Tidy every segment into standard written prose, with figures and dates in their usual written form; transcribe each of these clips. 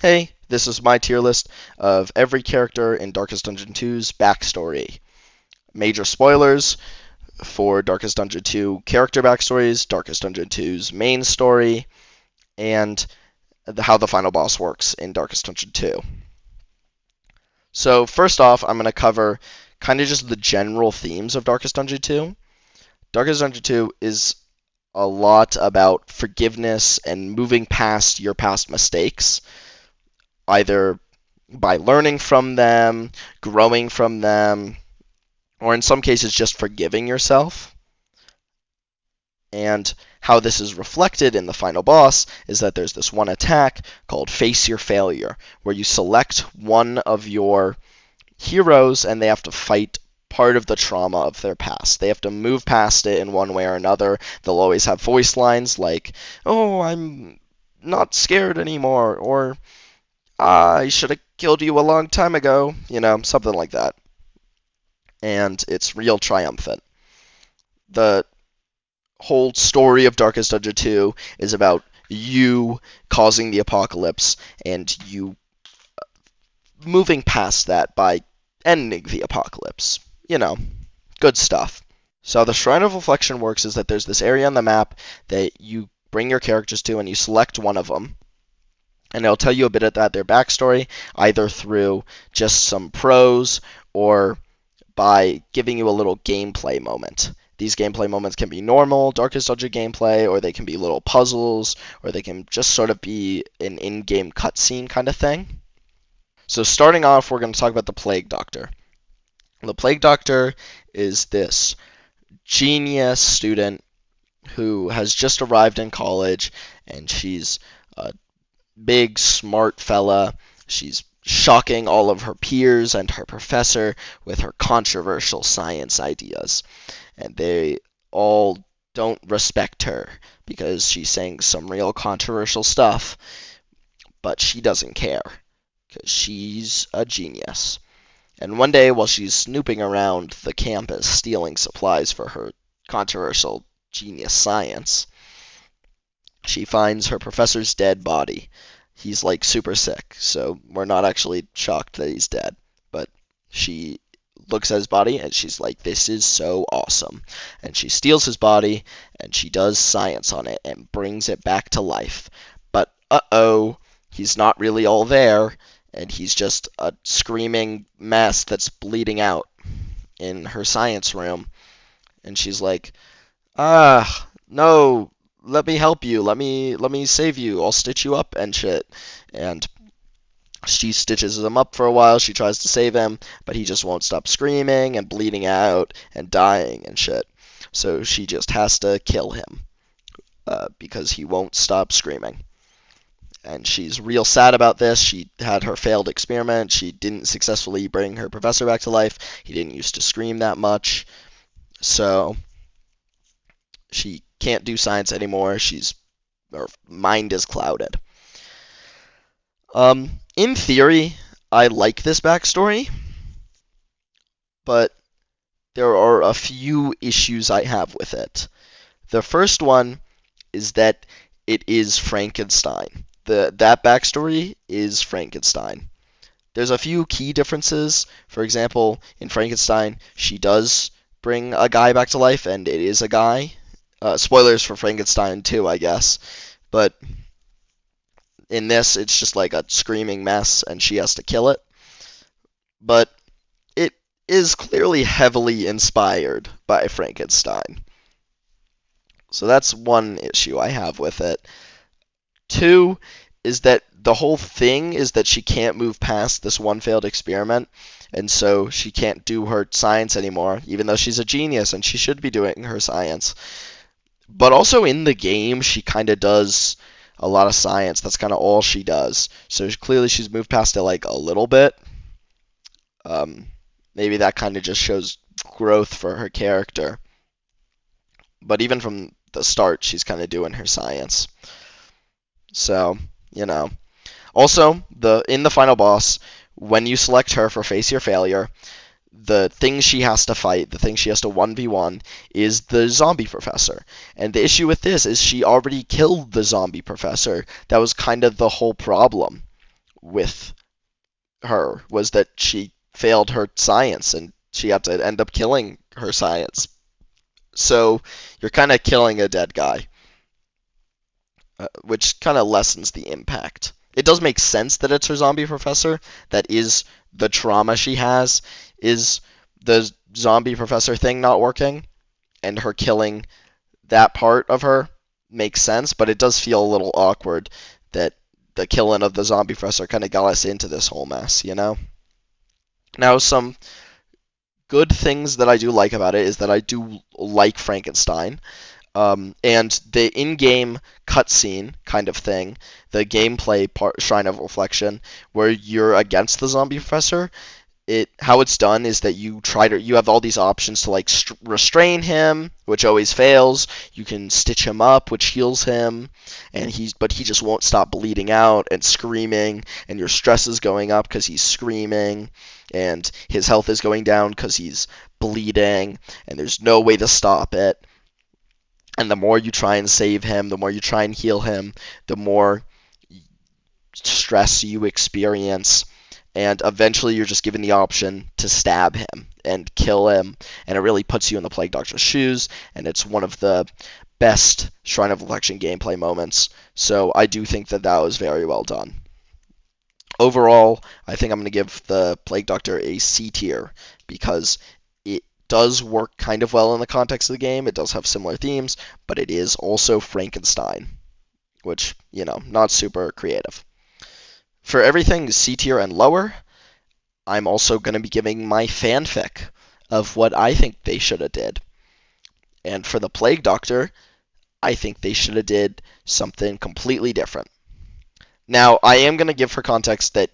Hey, this is my tier list of every character in Darkest Dungeon 2's backstory. Major spoilers for Darkest Dungeon 2 character backstories, Darkest Dungeon 2's main story, and how the final boss works in Darkest Dungeon 2. So, first off, I'm going to cover kind of just the general themes of Darkest Dungeon 2. Darkest Dungeon 2 is a lot about forgiveness and moving past your past mistakes, either by learning from them, growing from them, or in some cases just forgiving yourself. And how this is reflected in the final boss is that there's this one attack called Face Your Failure, where you select one of your heroes and they have to fight part of the trauma of their past. They have to move past it in one way or another. They'll always have voice lines like, "Oh, I'm not scared anymore," or "I should have killed you a long time ago," something like that. And it's real triumphant. The whole story of Darkest Dungeon 2 is about you causing the apocalypse and you moving past that by ending the apocalypse. Good stuff. So how the Shrine of Reflection works is that there's this area on the map that you bring your characters to and you select one of them. And it'll tell you a bit about their backstory, either through just some prose or by giving you a little gameplay moment. These gameplay moments can be normal Darkest Dungeon gameplay, or they can be little puzzles, or they can just sort of be an in-game cutscene kind of thing. So starting off, we're going to talk about the Plague Doctor. The Plague Doctor is this genius student who has just arrived in college, and she's a big, smart fella. She's shocking all of her peers and her professor with her controversial science ideas. And they all don't respect her because she's saying some real controversial stuff, but she doesn't care because she's a genius. And one day, while she's snooping around the campus stealing supplies for her controversial genius science, she finds her professor's dead body. He's like super sick, so we're not actually shocked that he's dead. But she looks at his body and she's like, "This is so awesome." And she steals his body and she does science on it and brings it back to life. But uh-oh, he's not really all there, and he's just a screaming mess that's bleeding out in her science room. And she's like, no, let me help you. Let me save you. I'll stitch you up and shit." And she stitches him up for a while. She tries to save him, but he just won't stop screaming and bleeding out and dying and shit. So she just has to kill him because he won't stop screaming. And she's real sad about this. She had her failed experiment. She didn't successfully bring her professor back to life. He didn't used to scream that much. So she can't do science anymore. Her mind is clouded. In theory, I like this backstory, but there are a few issues I have with it. The first one is that it is Frankenstein. That backstory is Frankenstein. There's a few key differences. For example, in Frankenstein, she does bring a guy back to life, and it is a guy. Spoilers for Frankenstein 2, I guess. But in this, it's just like a screaming mess, and she has to kill it. But it is clearly heavily inspired by Frankenstein. So that's one issue I have with it. Two is that the whole thing is that she can't move past this one failed experiment, and so she can't do her science anymore, even though she's a genius and she should be doing her science. But also in the game, she kind of does a lot of science. That's kind of all she does. So clearly she's moved past it like a little bit. Maybe that kind of just shows growth for her character. But even from the start, she's kind of doing her science. So, Also, in the final boss, when you select her for Face Your Failure, the thing she has to fight, the thing she has to 1v1, is the zombie professor. And the issue with this is she already killed the zombie professor. That was kind of the whole problem. with her was that she failed her science and she had to end up killing her science. So you're kind of killing a dead guy, which kind of lessens the impact. It does make sense that it's her zombie professor. That is the trauma she has, is the zombie professor thing not working, and her killing that part of her makes sense, but it does feel a little awkward that the killing of the zombie professor kind of got us into this whole mess, you know? Now, some good things that I do like about it is that I do like Frankenstein. And the in-game cutscene kind of thing, the gameplay part, Shrine of Reflection, where you're against the zombie professor, how it's done is that you have all these options to like restrain him, which always fails. You can stitch him up, which heals him, but he just won't stop bleeding out and screaming, and your stress is going up because he's screaming, and his health is going down because he's bleeding, and there's no way to stop it. And the more you try and save him, the more you try and heal him, the more stress you experience. And eventually you're just given the option to stab him and kill him. And it really puts you in the Plague Doctor's shoes. And it's one of the best Shrine of Reflection gameplay moments. So I do think that that was very well done. Overall, I think I'm going to give the Plague Doctor a C tier because it does work kind of well in the context of the game. It does have similar themes, but it is also Frankenstein, which, not super creative. For everything C tier and lower, I'm also going to be giving my fanfic of what I think they should have did. And for the Plague Doctor, I think they should have did something completely different. Now, I am going to give for context that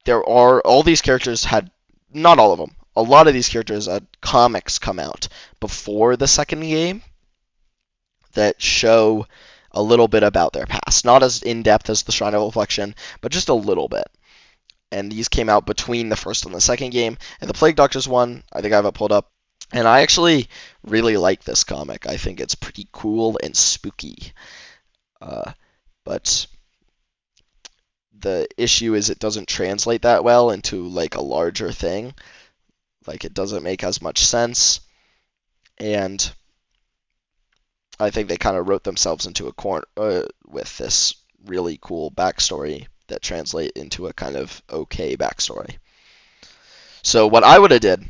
all these characters had, not all of them, a lot of these characters had comics come out before the second game that show a little bit about their past. Not as in-depth as the Shrine of Reflection, but just a little bit. And these came out between the first and the second game. And the Plague Doctors one, I think I have it pulled up. And I actually really like this comic. I think it's pretty cool and spooky. But the issue is it doesn't translate that well into like a larger thing. Like it doesn't make as much sense. And I think they kind of wrote themselves into a corner with this really cool backstory that translate into a kind of okay backstory. So what I would have did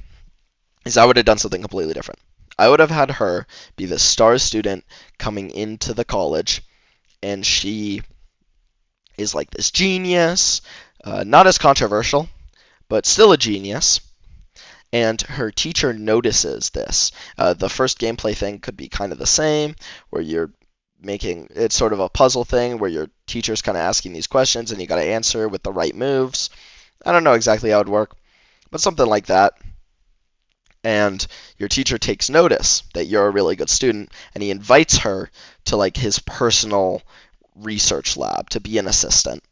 is I would have done something completely different. I would have had her be the star student coming into the college, and she is like this genius, not as controversial, but still a genius. And her teacher notices this. The first gameplay thing could be kind of the same, where it's sort of a puzzle thing where your teacher's kind of asking these questions and you got to answer with the right moves. I don't know exactly how it would work, but something like that. And your teacher takes notice that you're a really good student, and he invites her to like his personal research lab to be an assistant.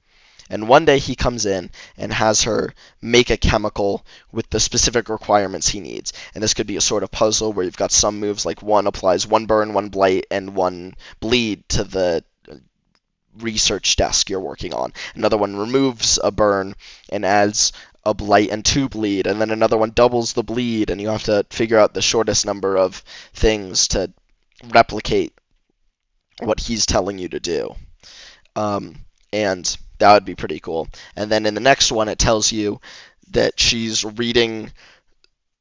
And one day he comes in and has her make a chemical with the specific requirements he needs. And this could be a sort of puzzle where you've got some moves like one applies one burn, one blight, and one bleed to the research desk you're working on. Another one removes a burn and adds a blight and two bleed. And then another one doubles the bleed, and you have to figure out the shortest number of things to replicate what he's telling you to do. And that would be pretty cool. And then in the next one, it tells you that she's reading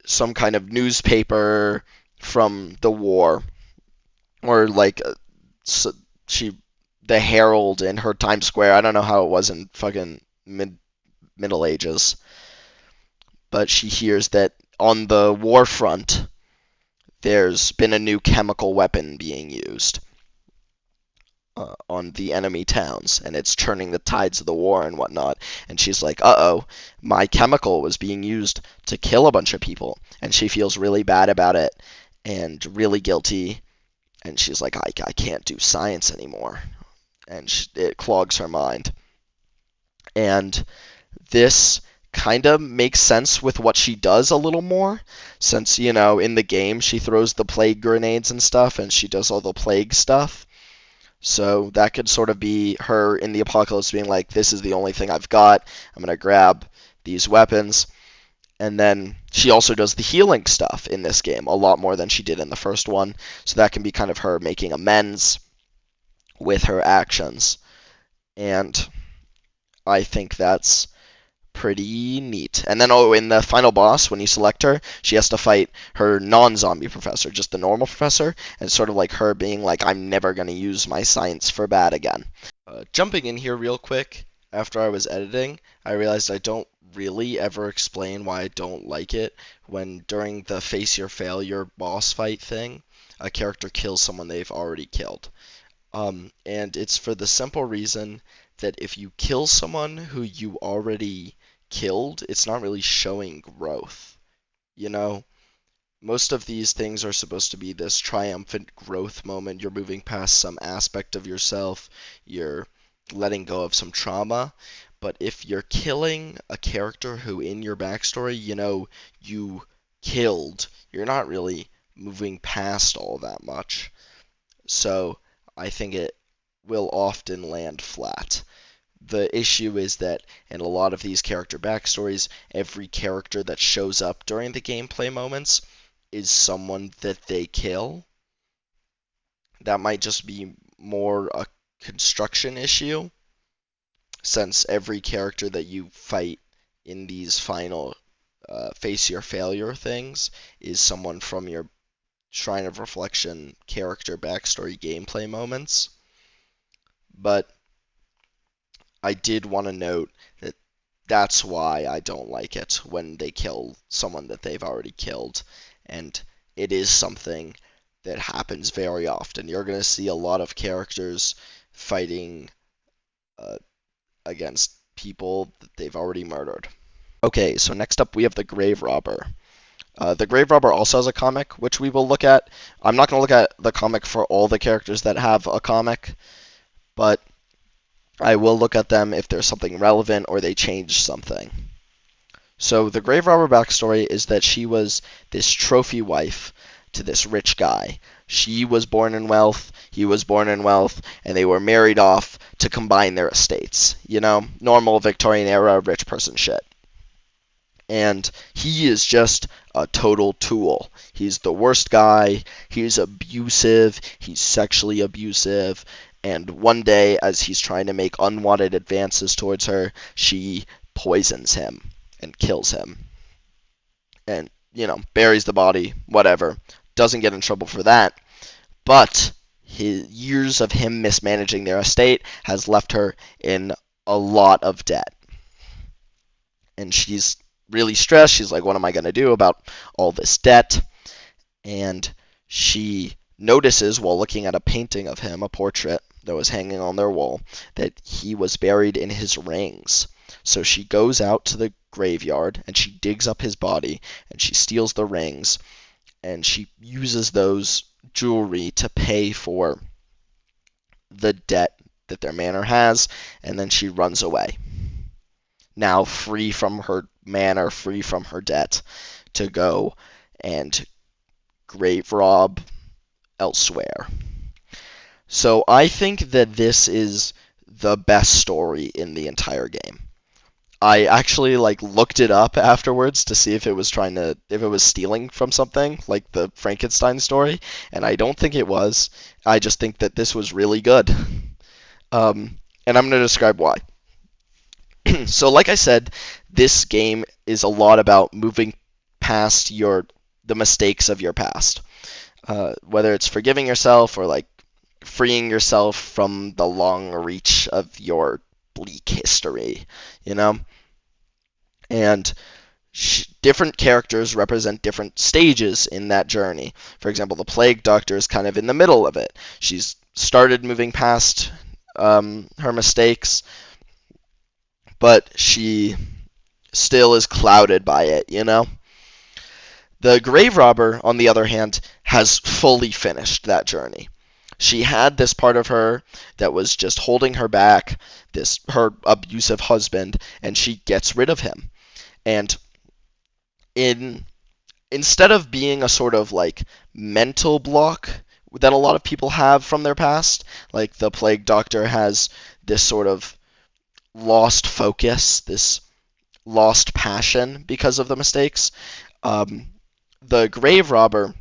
some kind of newspaper from the war, or like the Herald in her Times Square. I don't know how it was in fucking Middle Ages, but she hears that on the war front, there's been a new chemical weapon being used on the enemy towns, and it's turning the tides of the war and whatnot. And she's like, uh-oh, my chemical was being used to kill a bunch of people. And she feels really bad about it and really guilty. And she's like, I can't do science anymore. And it clogs her mind. And this kind of makes sense with what she does a little more, since, in the game she throws the plague grenades and stuff, and she does all the plague stuff. So that could sort of be her in the apocalypse being like, this is the only thing I've got. I'm going to grab these weapons. And then she also does the healing stuff in this game a lot more than she did in the first one. So that can be kind of her making amends with her actions. And I think that's pretty neat. And then, oh, in the final boss, when you select her, she has to fight her non-zombie professor, just the normal professor, and it's sort of like her being like, I'm never going to use my science for bad again. Jumping in here real quick, after I was editing, I realized I don't really ever explain why I don't like it when during the face your failure boss fight thing, a character kills someone they've already killed. And it's for the simple reason that if you kill someone who you already killed, it's not really showing growth. You know, most of these things are supposed to be this triumphant growth moment. You're moving past some aspect of yourself, you're letting go of some trauma. But if you're killing a character who in your backstory, you killed, you're not really moving past all that much. So I think it will often land flat. The issue is that in a lot of these character backstories, every character that shows up during the gameplay moments is someone that they kill. That might just be more a construction issue, since every character that you fight in these final face your failure things is someone from your Shrine of Reflection character backstory gameplay moments. But I did want to note that that's why I don't like it when they kill someone that they've already killed. And it is something that happens very often. You're going to see a lot of characters fighting uh, against people that they've already murdered. Okay, so next up we have the Grave Robber. The Grave Robber also has a comic, which we will look at. I'm not going to look at the comic for all the characters that have a comic, but I will look at them if there's something relevant or they change something. So the Grave Robber backstory is that she was this trophy wife to this rich guy. She was born in wealth, he was born in wealth, and they were married off to combine their estates. Normal Victorian era rich person shit. And he is just a total tool. He's the worst guy. He's abusive. He's sexually abusive. And one day, as he's trying to make unwanted advances towards her, she poisons him and kills him. And, buries the body, whatever. Doesn't get in trouble for that. But his years of him mismanaging their estate has left her in a lot of debt. And she's really stressed. She's like, what am I going to do about all this debt? And she notices while looking at a painting of him, a portrait that was hanging on their wall, that he was buried in his rings. So she goes out to the graveyard and she digs up his body and she steals the rings and she uses those jewelry to pay for the debt that their manor has, and then she runs away. Now free from her manor, free from her debt, to go and grave rob elsewhere. So I think that this is the best story in the entire game. I actually looked it up afterwards to see if it was stealing from something like the Frankenstein story, and I don't think it was. I just think that this was really good. And I'm going to describe why. So like I said, this game is a lot about moving past the mistakes of your past. Whether it's forgiving yourself or freeing yourself from the long reach of your bleak history, And different characters represent different stages in that journey. For example, the Plague Doctor is kind of in the middle of it. She's started moving past her mistakes, but she still is clouded by it, The Grave Robber, on the other hand, has fully finished that journey. She had this part of her that was just holding her back, her abusive husband, and she gets rid of him. And instead of being a sort of mental block that a lot of people have from their past. Like the plague doctor has this sort of lost focus, this lost passion because of the mistakes. Um, the grave robber,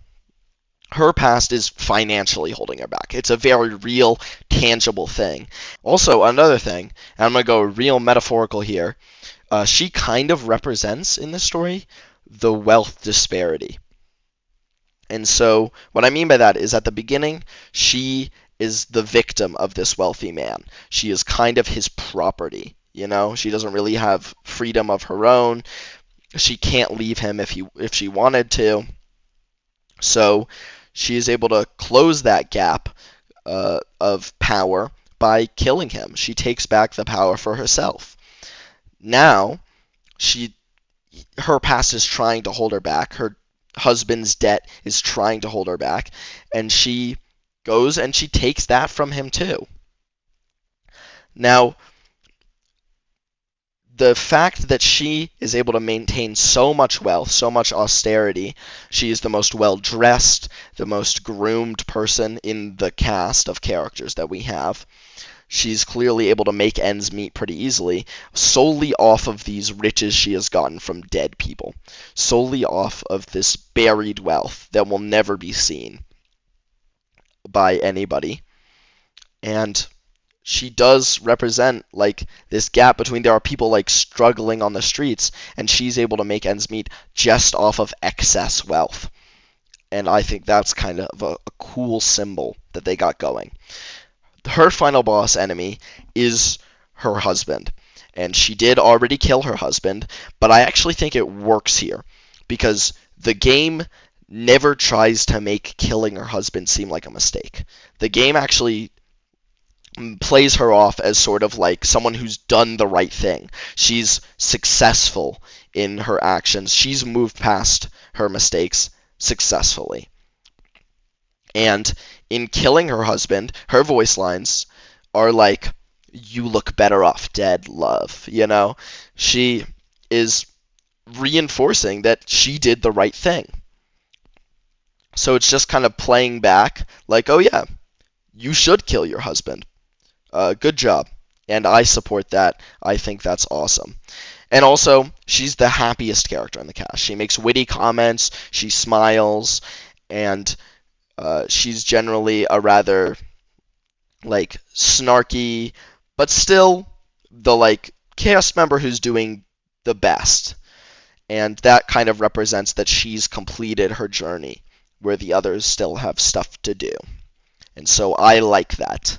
her past is financially holding her back. It's a very real, tangible thing. Also, another thing, and I'm going to go real metaphorical here, she kind of represents in this story the wealth disparity. And so, what I mean by that is at the beginning, she is the victim of this wealthy man. She is kind of his property. You know, she doesn't really have freedom of her own. She can't leave him if she wanted to. So she is able to close that gap of power by killing him. She takes back the power for herself. Now she her past is trying to hold her back. Her husband's debt is trying to hold her back, and she goes and she takes that from him too. Now, the fact that she is able to maintain so much wealth, so much austerity, she is the most well dressed, the most groomed person in the cast of characters that we have. She's clearly able to make ends meet pretty easily, solely off of these riches she has gotten from dead people, solely off of this buried wealth that will never be seen by anybody. And she does represent like this gap between there are people like struggling on the streets and she's able to make ends meet just off of excess wealth. And I think that's kind of a cool symbol that they got going. Her final boss enemy is her husband. And she did already kill her husband, but I actually think it works here because the game never tries to make killing her husband seem like a mistake. The game actually plays her off as sort of like someone who's done the right thing. She's successful in her actions. She's moved past her mistakes successfully. And in killing her husband, her voice lines are like, "You look better off dead, love." You know? She is reinforcing that she did the right thing. So it's just kind of playing back like, oh yeah, you should kill your husband. Good job. And I support that. I think that's awesome. And also, she's the happiest character in the cast. She makes witty comments, she smiles, and she's generally a rather like snarky, but still the like cast member who's doing the best. And that kind of represents that she's completed her journey, where the others still have stuff to do. And so I like that.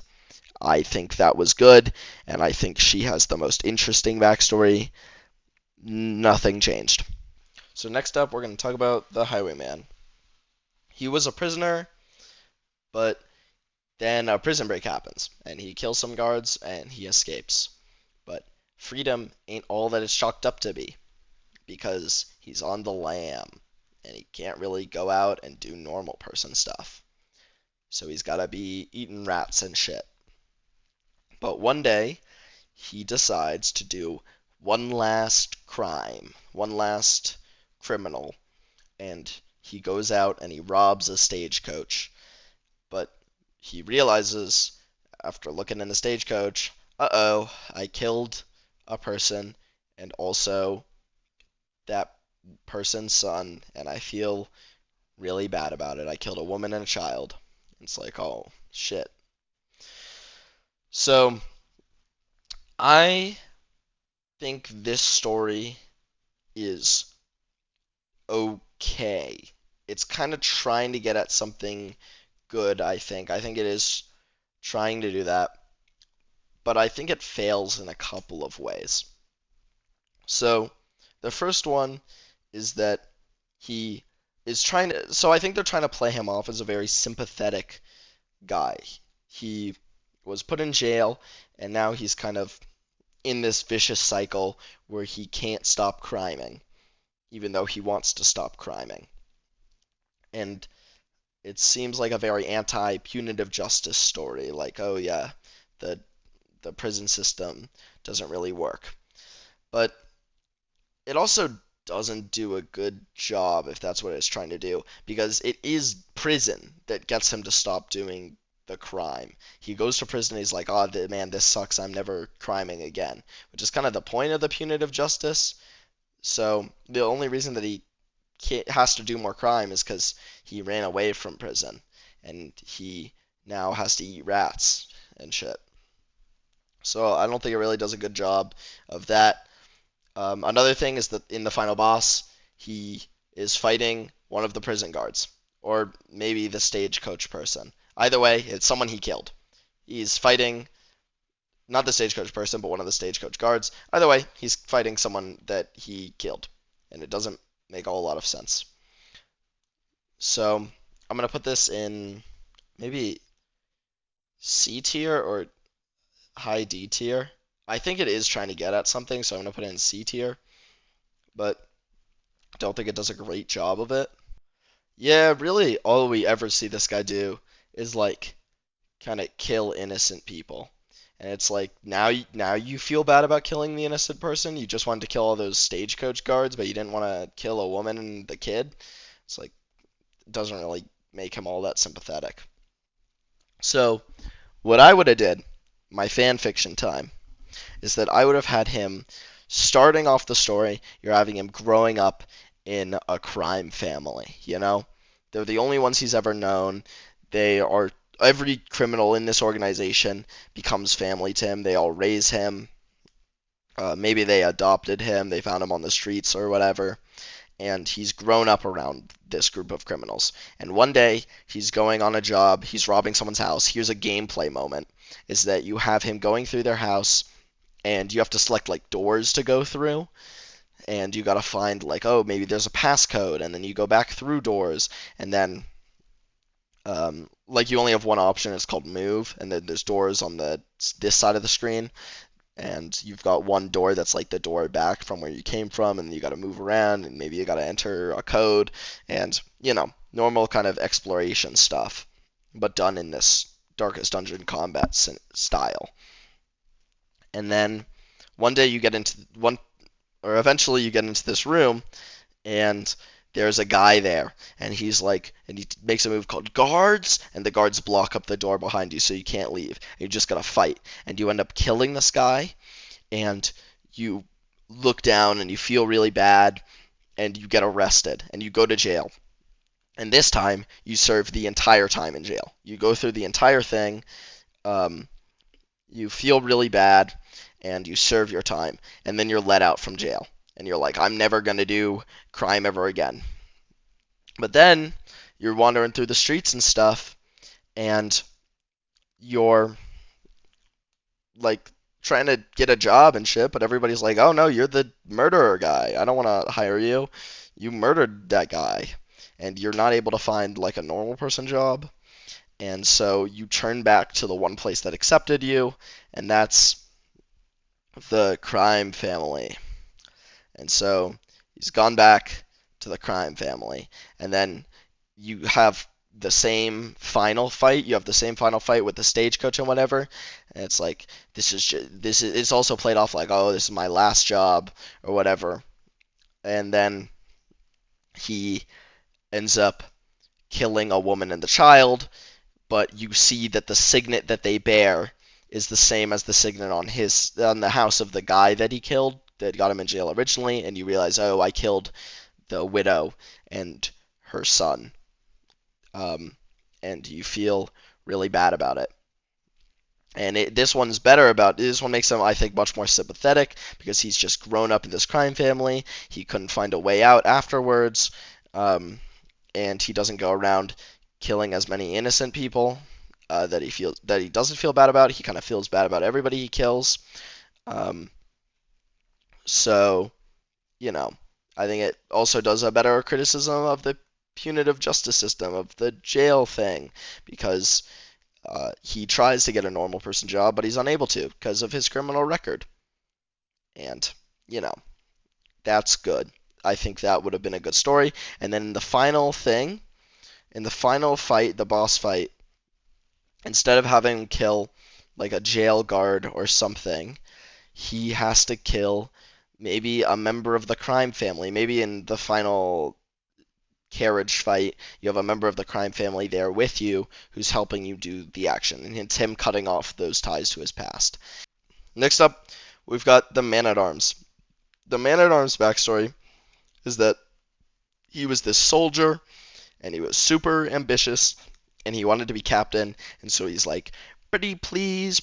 I think that was good, and I think she has the most interesting backstory. Nothing changed. So next up, we're going to talk about the Highwayman. He was a prisoner, but then a prison break happens, and he kills some guards, and he escapes. But freedom ain't all that it's chalked up to be, because he's on the lam, and he can't really go out and do normal person stuff. So he's got to be eating rats and shit. But one day, he decides to do one last crime, one last criminal, and he goes out and he robs a stagecoach. But he realizes, after looking in the stagecoach, uh-oh, I killed a person, and also that person's son, and I feel really bad about it. I killed a woman and a child. It's like, oh, shit. So, I think this story is okay. It's kind of trying to get at something good, I think. I think it is trying to do that, but I think it fails in a couple of ways. So, the first one is that he is trying to. So, I think they're trying to play him off as a very sympathetic guy. He was put in jail, and now he's kind of in this vicious cycle where he can't stop criming, even though he wants to stop criming. And it seems like a very anti-punitive justice story, like, oh yeah, the prison system doesn't really work. But it also doesn't do a good job if that's what it's trying to do, because it is prison that gets him to stop doing the crime. He goes to prison, he's like, oh man, this sucks, I'm never criming again, which is kind of the point of the punitive justice. So the only reason that he has to do more crime is because he ran away from prison and he now has to eat rats and shit. So I don't think it really does a good job of that. Another thing is that in the final boss, he is fighting one of the prison guards, or maybe the stagecoach person. Either way, it's someone he killed. He's fighting not the stagecoach person, but one of the stagecoach guards. Either way, he's fighting someone that he killed, and it doesn't make a whole lot of sense. So I'm gonna put this in maybe C tier or high D tier. I think it is trying to get at something, so I'm gonna put it in C tier, but don't think it does a great job of it. Yeah, really, all we ever see this guy do is like kind of kill innocent people. And it's like now you feel bad about killing the innocent person. You just wanted to kill all those stagecoach guards, but you didn't want to kill a woman and the kid. It's like it doesn't really make him all that sympathetic. So, what I would have did, my fan fiction time, is that I would have had him starting off the story. You're having him growing up in a crime family, you know? They're the only ones he's ever known. They are every criminal in this organization becomes family to him. They all raise him. Maybe they adopted him. They found him on the streets or whatever. And he's grown up around this group of criminals. And one day he's going on a job. He's robbing someone's house. Here's a gameplay moment: is that you have him going through their house, and you have to select like doors to go through, and you got to find like, oh, maybe there's a passcode, and then you go back through doors, and then like you only have one option. It's called move, and then there's doors on this side of the screen, and you've got one door that's like the door back from where you came from, and you got to move around, and maybe you got to enter a code, and normal kind of exploration stuff, but done in this Darkest Dungeon combat style. And then one day you get into one, or eventually you get into this room, and there's a guy there, and he's like, and he makes a move called guards, and the guards block up the door behind you, so you can't leave. You just gotta fight, and you end up killing this guy, and you look down and you feel really bad, and you get arrested, and you go to jail. And this time, you serve the entire time in jail. You go through the entire thing. You feel really bad, and you serve your time, and then you're let out from jail. And you're like, I'm never going to do crime ever again. But then you're wandering through the streets and stuff, and you're like trying to get a job and shit, but everybody's like, oh no, you're the murderer guy. I don't want to hire you. You murdered that guy. And you're not able to find like a normal person job. And so you turn back to the one place that accepted you, and that's the crime family. And so he's gone back to the crime family. And then you have the same final fight. You have the same final fight with the stagecoach and whatever. And it's like it's also played off like, oh, this is my last job or whatever. And then he ends up killing a woman and the child, but you see that the signet that they bear is the same as the signet on the house of the guy that he killed, that got him in jail originally, and you realize, oh, I killed the widow and her son. And you feel really bad about it. And this one makes him, I think, much more sympathetic, because he's just grown up in this crime family. He couldn't find a way out afterwards, and he doesn't go around killing as many innocent people that he doesn't feel bad about. He kind of feels bad about everybody he kills. So, I think it also does a better criticism of the punitive justice system, of the jail thing, because he tries to get a normal person job, but he's unable to because of his criminal record. And, that's good. I think that would have been a good story. And then in the final fight, the boss fight, instead of having him kill like a jail guard or something, he has to kill maybe a member of the crime family. Maybe in the final carriage fight, you have a member of the crime family there with you who's helping you do the action, and it's him cutting off those ties to his past. Next up, we've got the Man at Arms. The Man at Arms backstory is that he was this soldier and he was super ambitious and he wanted to be captain, and so he's like, pretty please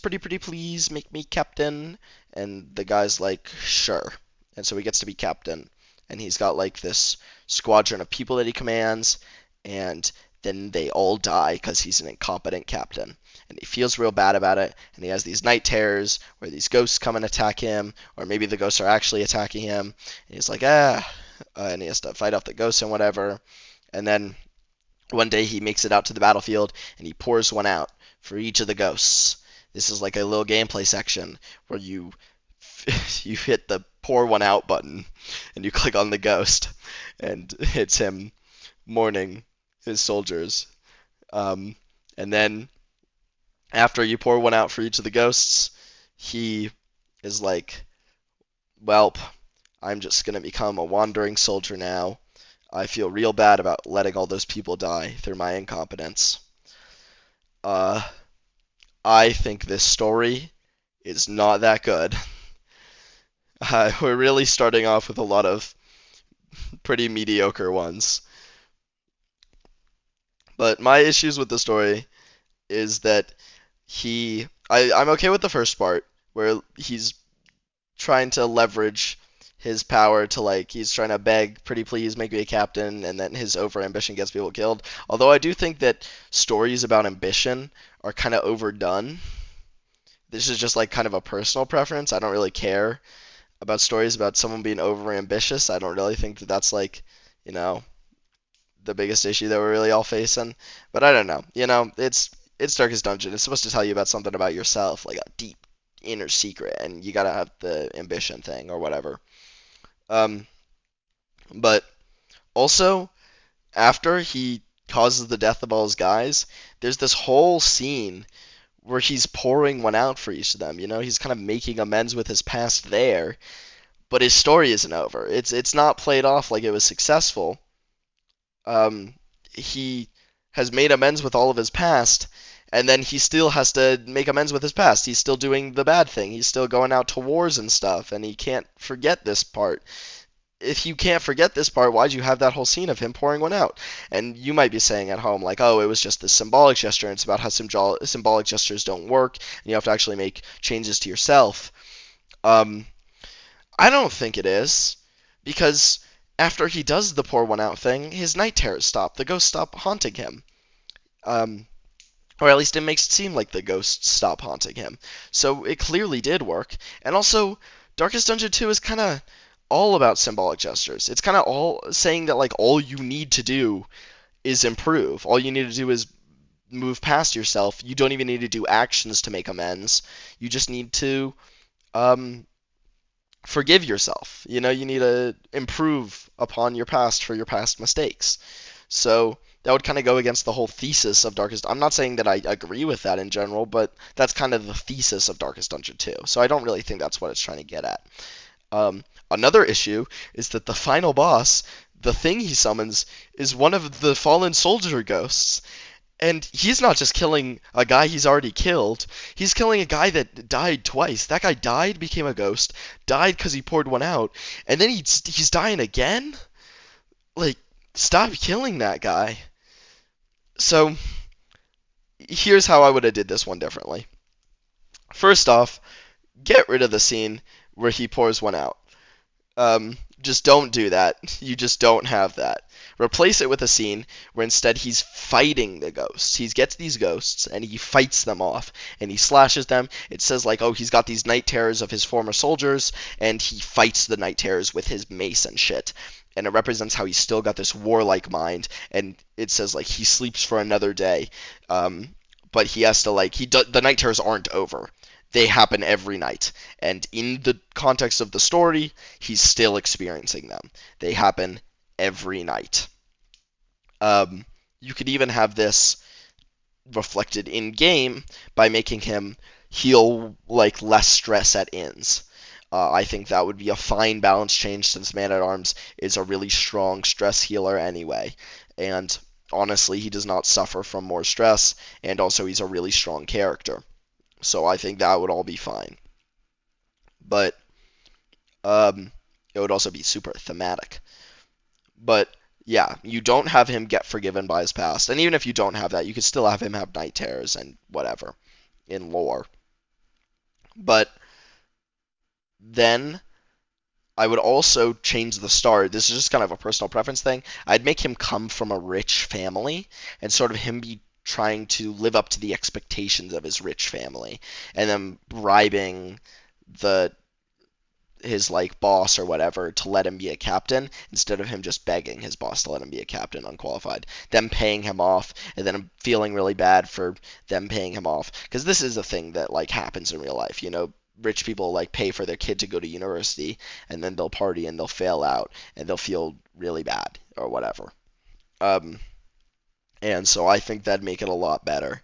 make me captain. And the guy's like, sure. And so he gets to be captain, and he's got like this squadron of people that he commands, and then they all die because he's an incompetent captain. And he feels real bad about it, and he has these night terrors where these ghosts come and attack him, or maybe the ghosts are actually attacking him, and he's like, and he has to fight off the ghosts and whatever. And then one day he makes it out to the battlefield and he pours one out for each of the ghosts. This is like a little gameplay section where you you hit the pour one out button and you click on the ghost, and it's him mourning his soldiers. And then after you pour one out for each of the ghosts, he is like, "Welp, I'm just gonna become a wandering soldier now. I feel real bad about letting all those people die through my incompetence." Uh, I think this story is not that good. We're really starting off with a lot of pretty mediocre ones. But my issues with the story is that I'm okay with the first part, where he's trying to leverage his power to, like, he's trying to beg, pretty please make me a captain, and then his over ambition gets people killed. Although I do think that stories about ambition are kind of overdone. This is just like kind of a personal preference. I don't really care about stories about someone being over ambitious. I don't really think that that's like, you know, the biggest issue that we're really all facing. But I don't know. It's Darkest Dungeon. It's supposed to tell you about something about yourself, like a deep inner secret, and you gotta have the ambition thing or whatever. Um, but also, after he causes the death of all his guys, there's this whole scene where he's pouring one out for each of them. He's kind of making amends with his past there, but his story isn't over. It's not played off like it was successful. He has made amends with all of his past, and then he still has to make amends with his past. He's still doing the bad thing. He's still going out to wars and stuff, and he can't forget this part. If you can't forget this part, why'd you have that whole scene of him pouring one out? And you might be saying at home, like, oh, it was just this symbolic gesture, and it's about how symbolic gestures don't work, and you have to actually make changes to yourself. I don't think it is, because after he does the pour one out thing, his night terrors stop. The ghosts stop haunting him. Or at least it makes it seem like the ghosts stop haunting him. So it clearly did work. And also, Darkest Dungeon 2 is kind of all about symbolic gestures. It's kind of all saying that, like, all you need to do is improve. All you need to do is move past yourself. You don't even need to do actions to make amends. You just need to forgive yourself. You need to improve upon your past for your past mistakes. So that would kind of go against the whole thesis of Darkest. I'm not saying that I agree with that in general, but that's kind of the thesis of Darkest Dungeon 2. So I don't really think that's what it's trying to get at. Another issue is that the final boss, the thing he summons, is one of the fallen soldier ghosts. And he's not just killing a guy he's already killed. He's killing a guy that died twice. That guy died, became a ghost, died because he poured one out, and then he's dying again? Like, stop killing that guy. So, here's how I would have did this one differently. First off, get rid of the scene where he pours one out. Just don't do that. You just don't have that. Replace it with a scene where instead he's fighting the ghosts. He gets these ghosts and he fights them off and he slashes them. It says like, oh, he's got these night terrors of his former soldiers and he fights the night terrors with his mace and shit. And it represents how he's still got this warlike mind. And it says like he sleeps for another day. But he has to the night terrors aren't over. They happen every night. And in the context of the story, he's still experiencing them. They happen every night. You could even have this reflected in game by making him heal like less stress at inns. I think that would be a fine balance change since Man at Arms is a really strong stress healer anyway. And honestly, he does not suffer from more stress, and also he's a really strong character. So I think that would all be fine. But um, it would also be super thematic. But yeah, you don't have him get forgiven by his past. And even if you don't have that, you could still have him have night terrors and whatever in lore. But then I would also change the start. This is just kind of a personal preference thing. I'd make him come from a rich family and sort of him be trying to live up to the expectations of his rich family and then bribing the his like boss or whatever to let him be a captain instead of him just begging his boss to let him be a captain unqualified. Them paying him off and then feeling really bad for them paying him off because this is a thing that like happens in real life. Rich people like pay for their kid to go to university and then they'll party and they'll fail out and they'll feel really bad or whatever. Um, and so I think that'd make it a lot better.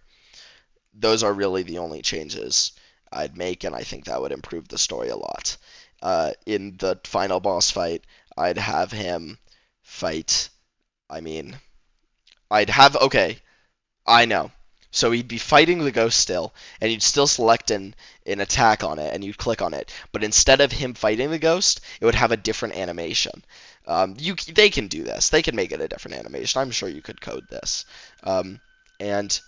Those are really the only changes I'd make, and I think that would improve the story a lot. In the final boss fight, I'd have him fight. I mean, I'd have. Okay, I know. So he'd be fighting the ghost still, and you'd still select an attack on it, and you'd click on it. But instead of him fighting the ghost, it would have a different animation. They can do this. They can make it a different animation. I'm sure you could code this. And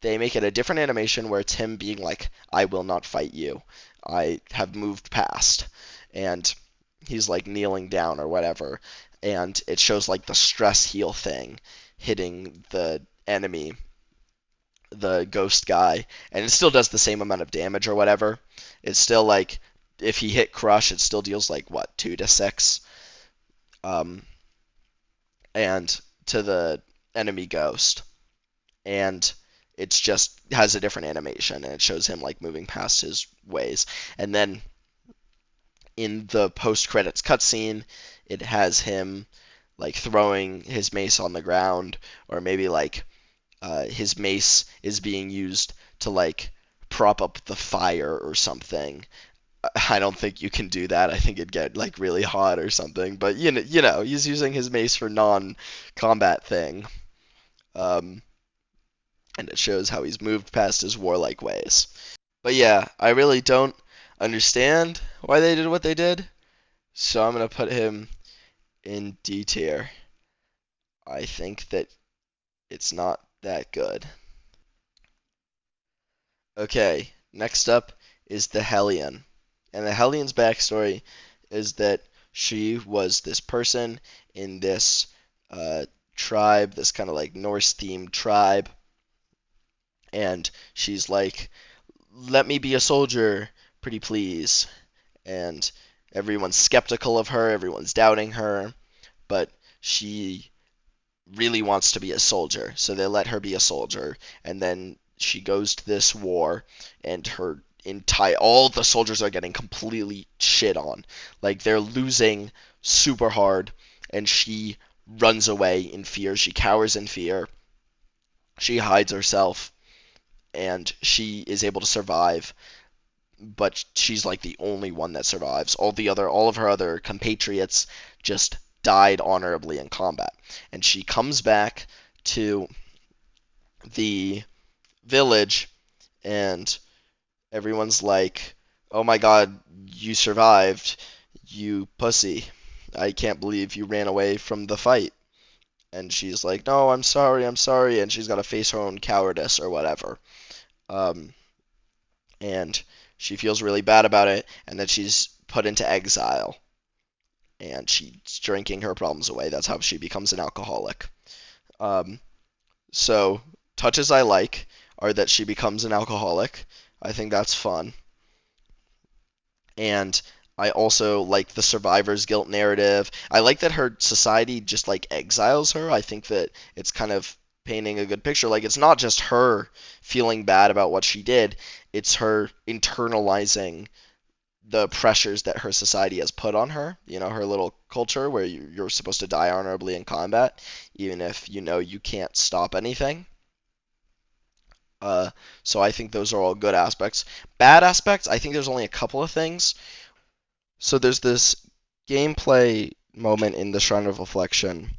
they make it a different animation where it's him being like, I will not fight you. I have moved past. And he's like kneeling down or whatever. And it shows like the stress heal thing hitting the enemy, the ghost guy. And it still does the same amount of damage or whatever. It's still like, if he hit crush, it still deals like, what, 2 to 6? Um, and to the enemy ghost. And it's just has a different animation and it shows him like moving past his ways. And then in the post credits cutscene, it has him like throwing his mace on the ground, or maybe like his mace is being used to like prop up the fire or something. I don't think you can do that. I think it'd get like really hot or something. But he's using his mace for non-combat thing. Um, and it shows how he's moved past his warlike ways. But yeah, I really don't understand why they did what they did, so I'm gonna put him in D tier. I think that it's not that good. Okay, next up is the Hellion. And the Hellion's backstory is that she was this person in this tribe, this kind of like Norse themed tribe, and she's like, let me be a soldier, pretty please. And everyone's skeptical of her, everyone's doubting her, but she really wants to be a soldier, so they let her be a soldier. And then she goes to this war, and her entire all the soldiers are getting completely shit on. Like they're losing super hard, and she runs away in fear. She cowers in fear. She hides herself, and she is able to survive, but she's like the only one that survives. All of her other compatriots just died honorably in combat. And she comes back to the village, and everyone's like, "Oh my god, you survived, you pussy. I can't believe you ran away from the fight." And she's like, "No, I'm sorry, I'm sorry." And she's got to face her own cowardice or whatever. Um, and she feels really bad about it, and then she's put into exile, and she's drinking her problems away. That's how she becomes an alcoholic. Um, so touches I like are that she becomes an alcoholic. I think that's fun, and I also like the survivor's guilt narrative. I like that her society just like exiles her. I think that it's kind of painting a good picture. Like it's not just her feeling bad about what she did, it's her internalizing the pressures that her society has put on her. Her little culture where you're supposed to die honorably in combat, even if you can't stop anything. So I think those are all good aspects. Bad aspects, I think there's only a couple of things. So there's this gameplay moment in the Shrine of Reflection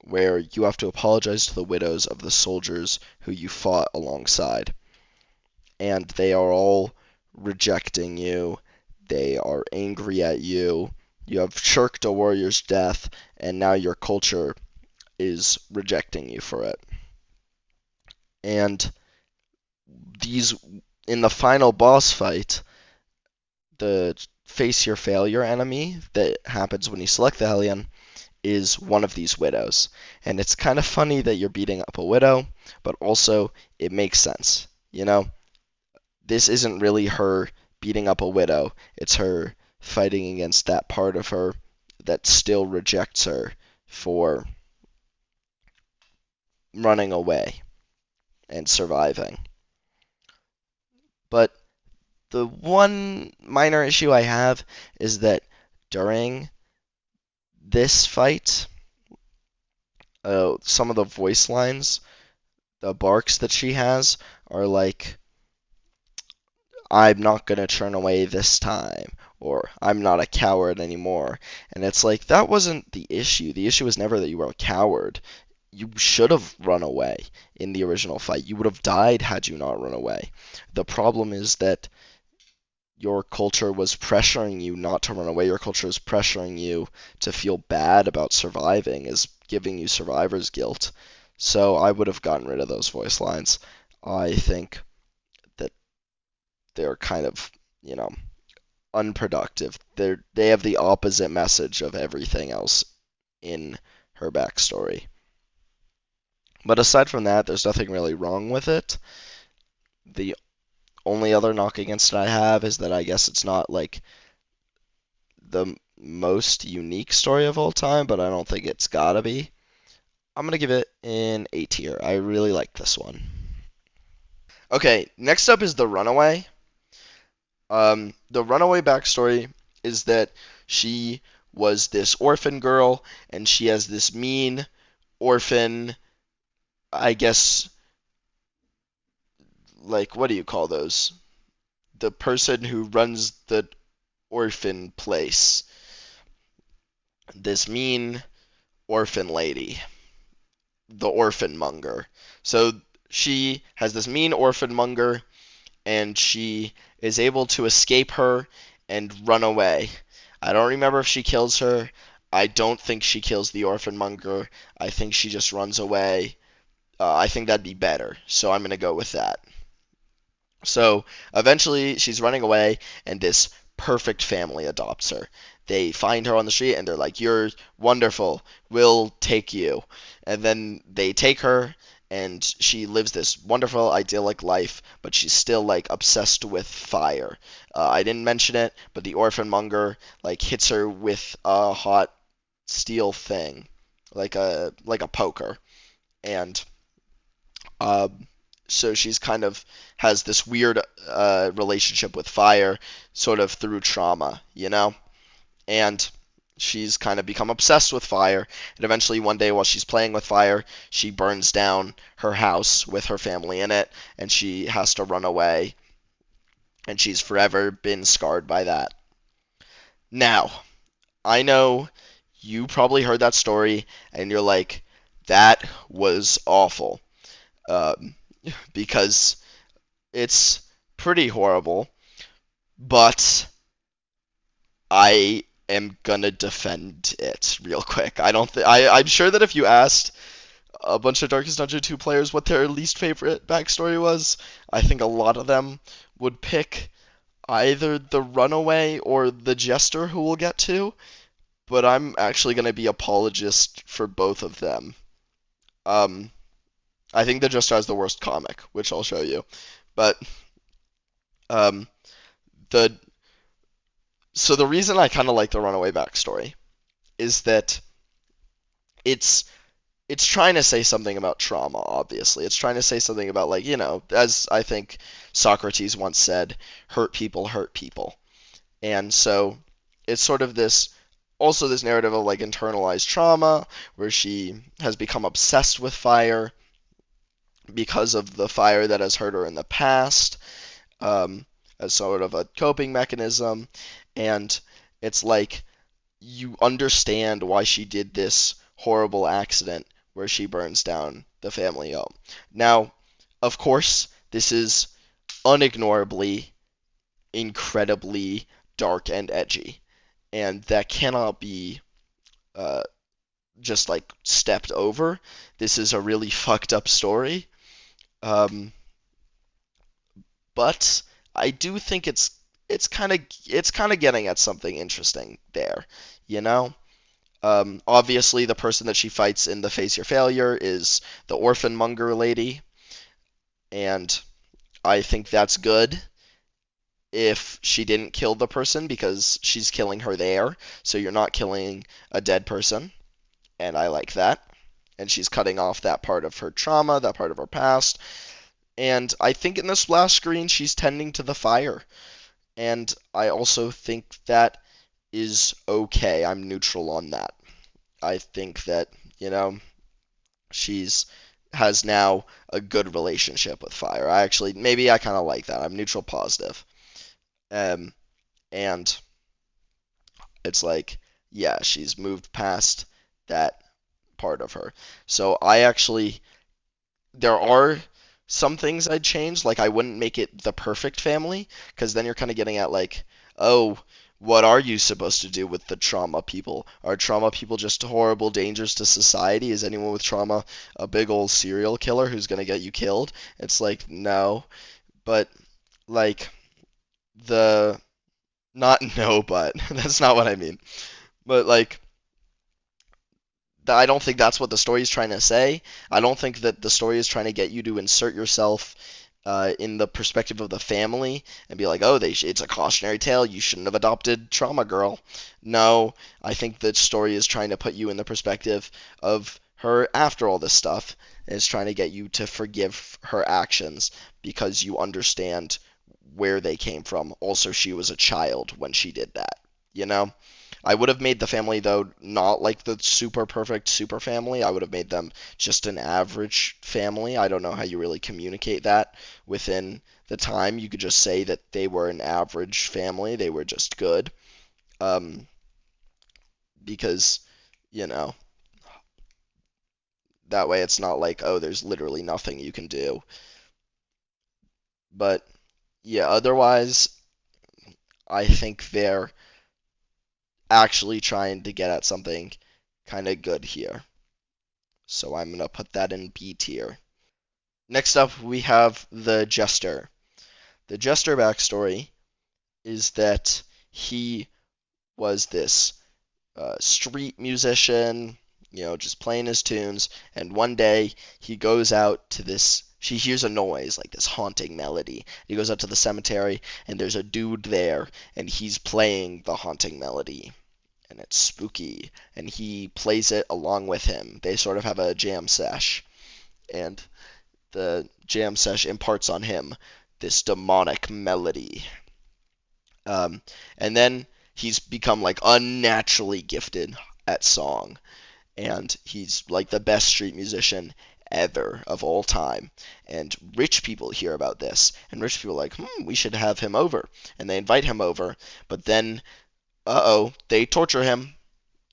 where you have to apologize to the widows of the soldiers who you fought alongside, and they are all rejecting you. They are angry at you. You have shirked a warrior's death, and now your culture is rejecting you for it. And these, in the final boss fight, the face your failure enemy that happens when you select the Hellion is one of these widows. And it's kind of funny that you're beating up a widow, but also it makes sense. You know, this isn't really her beating up a widow, it's her fighting against that part of her that still rejects her for running away and surviving. But the one minor issue I have is that during this fight, some of the voice lines, the barks that she has, are like, I'm not going to turn away this time, or I'm not a coward anymore. And it's like, that wasn't the issue. The issue was never that you were a coward. You should have run away in the original fight. You would have died had you not run away. The problem is that your culture was pressuring you not to run away. Your culture is pressuring you to feel bad about surviving, is giving you survivor's guilt. So I would have gotten rid of those voice lines. I think that they're kind of, you know, unproductive. They have the opposite message of everything else in her backstory. But aside from that, there's nothing really wrong with it. The only other knock against it I have is that I guess it's not like the most unique story of all time, but I don't think it's gotta be. I'm gonna give it an A tier. I really like this one. Okay, next up is The Runaway. The Runaway backstory is that she was this orphan girl, and she has this mean orphan, I guess, like, what do you call those? The person who runs the orphan place. This mean orphan lady, the orphan monger. So she has this mean orphan monger, and she is able to escape her and run away. I don't remember if she kills her. I don't think she kills the orphan monger. I think she just runs away. I think that'd be better, so I'm gonna go with that. So eventually she's running away, and this perfect family adopts her. They find her on the street and they're like, "You're wonderful. We'll take you." And then they take her, and she lives this wonderful, idyllic life, but she's still like obsessed with fire. I didn't mention it, but the orphan monger like hits her with a hot steel thing, like a poker, and uh, so she's kind of has this weird relationship with fire, sort of through trauma, you know? And she's kind of become obsessed with fire. And eventually, one day, while she's playing with fire, she burns down her house with her family in it, and she has to run away. And she's forever been scarred by that. Now, I know you probably heard that story, and you're like, that was awful. Um, because it's pretty horrible, but I am gonna defend it real quick. I don't think I'm sure that if you asked a bunch of Darkest Dungeon 2 players what their least favorite backstory was, I think a lot of them would pick either the Runaway or the Jester, who we'll get to, but I'm actually gonna be apologist for both of them. Um, I think the Jester has the worst comic, which I'll show you, but um, the so the reason I kind of like the Runaway backstory is that it's it's trying to say something about trauma, obviously. It's trying to say something about, like, as I think Socrates once said, hurt people hurt people. And so it's sort of this narrative of like internalized trauma where she has become obsessed with fire because of the fire that has hurt her in the past, um, as sort of a coping mechanism. And It's like you understand why she did this horrible accident where she burns down the family home. Now, of course, this is unignorably incredibly dark and edgy, and that cannot be uh, just like stepped over. This is a really fucked up story, um, but I do think it's kind of getting at something interesting there, you know. Obviously, the person that she fights in the Face Your Failure is the orphan monger lady, and I think that's good if she didn't kill the person because she's killing her there, so you're not killing a dead person, and I like that. And she's cutting off that part of her trauma, that part of her past. And I think in the splash screen, she's tending to the fire. And I also think that is okay. I'm neutral on that. I think that, you know, she's has now a good relationship with fire. I actually, maybe I kind of like that. I'm neutral positive. Um, and it's like, yeah, she's moved past that part of her. So I actually, there are some things I'd change. Like I wouldn't make it the perfect family, because then you're kind of getting at like, oh, what are you supposed to do with the trauma people? Are trauma people just horrible dangers to society? Is anyone with trauma a big old serial killer who's gonna get you killed? It's like no, but like the not no, but that's not what I mean. But like I don't think that's what the story is trying to say. I don't think that the story is trying to get you to insert yourself in the perspective of the family and be like, oh, it's a cautionary tale. You shouldn't have adopted Trauma Girl. No, I think the story is trying to put you in the perspective of her after all this stuff. And it's trying to get you to forgive her actions because you understand where they came from. Also, she was a child when she did that. You know? I would have made the family though not like the super perfect super family. I would have made them just an average family. I don't know how you really communicate that within the time. You could just say that they were an average family. They were just good. Um, because you know that way it's not like oh there's literally nothing you can do. But yeah, otherwise I think they're actually trying to get at something kind of good here. So I'm gonna put that in B tier. Next up, we have the Jester. The Jester backstory is that he was this street musician, just playing his tunes, and one day he goes out to this. She hears a noise, like this haunting melody. He goes out to the cemetery, and there's a dude there, and he's playing the haunting melody. And it's spooky, and he plays it along with him. They sort of have a jam sesh, and the jam sesh imparts on him this demonic melody. Um, and then he's become like unnaturally gifted at song, and he's like the best street musician ever of all time. And rich people hear about this, and rich people are like, we should have him over, and they invite him over. But then, they torture him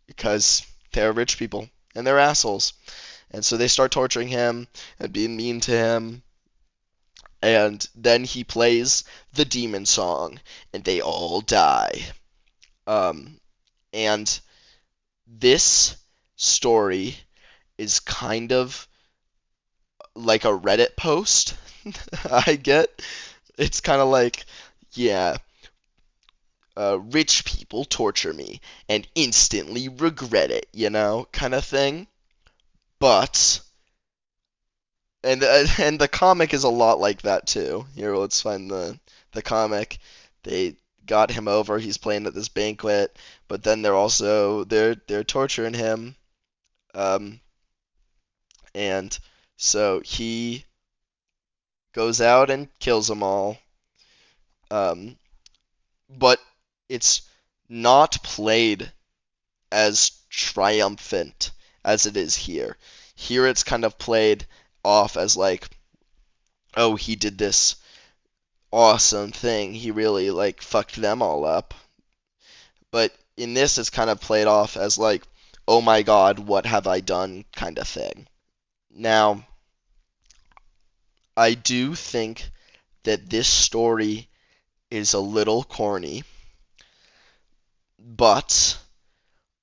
because they're rich people and they're assholes. And so they start torturing him and being mean to him. And then he plays the demon song, and they all die. Um, and this story is kind of like a Reddit post. I get. It's kind of like, yeah, rich people torture me and instantly regret it, kind of thing. But and the comic is a lot like that too. Here, let's find the comic. They got him over. He's playing at this banquet, but then they're torturing him. Um, and so he goes out and kills them all. Um, but it's not played as triumphant as it is here. Here it's kind of played off as like, oh, he did this awesome thing. He really like fucked them all up. But in this, it's kind of played off as like, oh my god, what have I done kind of thing. Now, I do think that this story is a little corny, but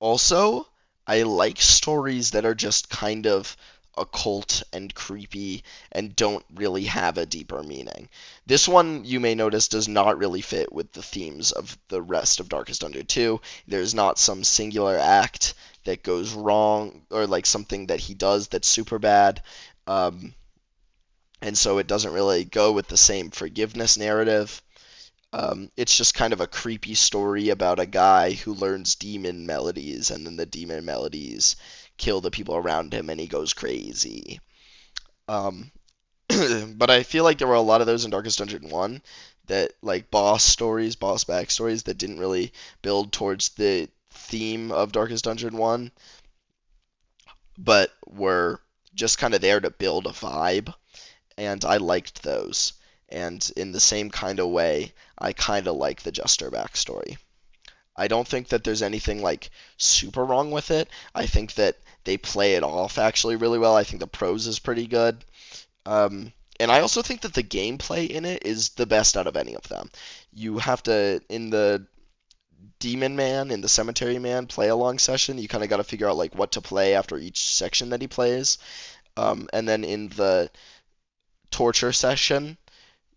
also I like stories that are just kind of occult and creepy and don't really have a deeper meaning. This one, you may notice, does not really fit with the themes of the rest of Darkest Dungeon 2. There's not some singular act that goes wrong or like something that he does that's super bad. Um, and so it doesn't really go with the same forgiveness narrative. It's just kind of a creepy story about a guy who learns demon melodies, and then the demon melodies kill the people around him, and he goes crazy. Um, but I feel like there were a lot of those in Darkest Dungeon 1 that, like, boss stories, boss backstories that didn't really build towards the theme of Darkest Dungeon 1, but were just kind of there to build a vibe, and I liked those. And in the same kind of way, I kind of like the Jester backstory. I don't think that there's anything like super wrong with it. I think that they play it off actually really well. I think the prose is pretty good. And I also think that the gameplay in it is the best out of any of them. You have to, in the Demon Man, in the Cemetery Man play along session, you kind of got to figure out like what to play after each section that he plays. And then in the Torture session,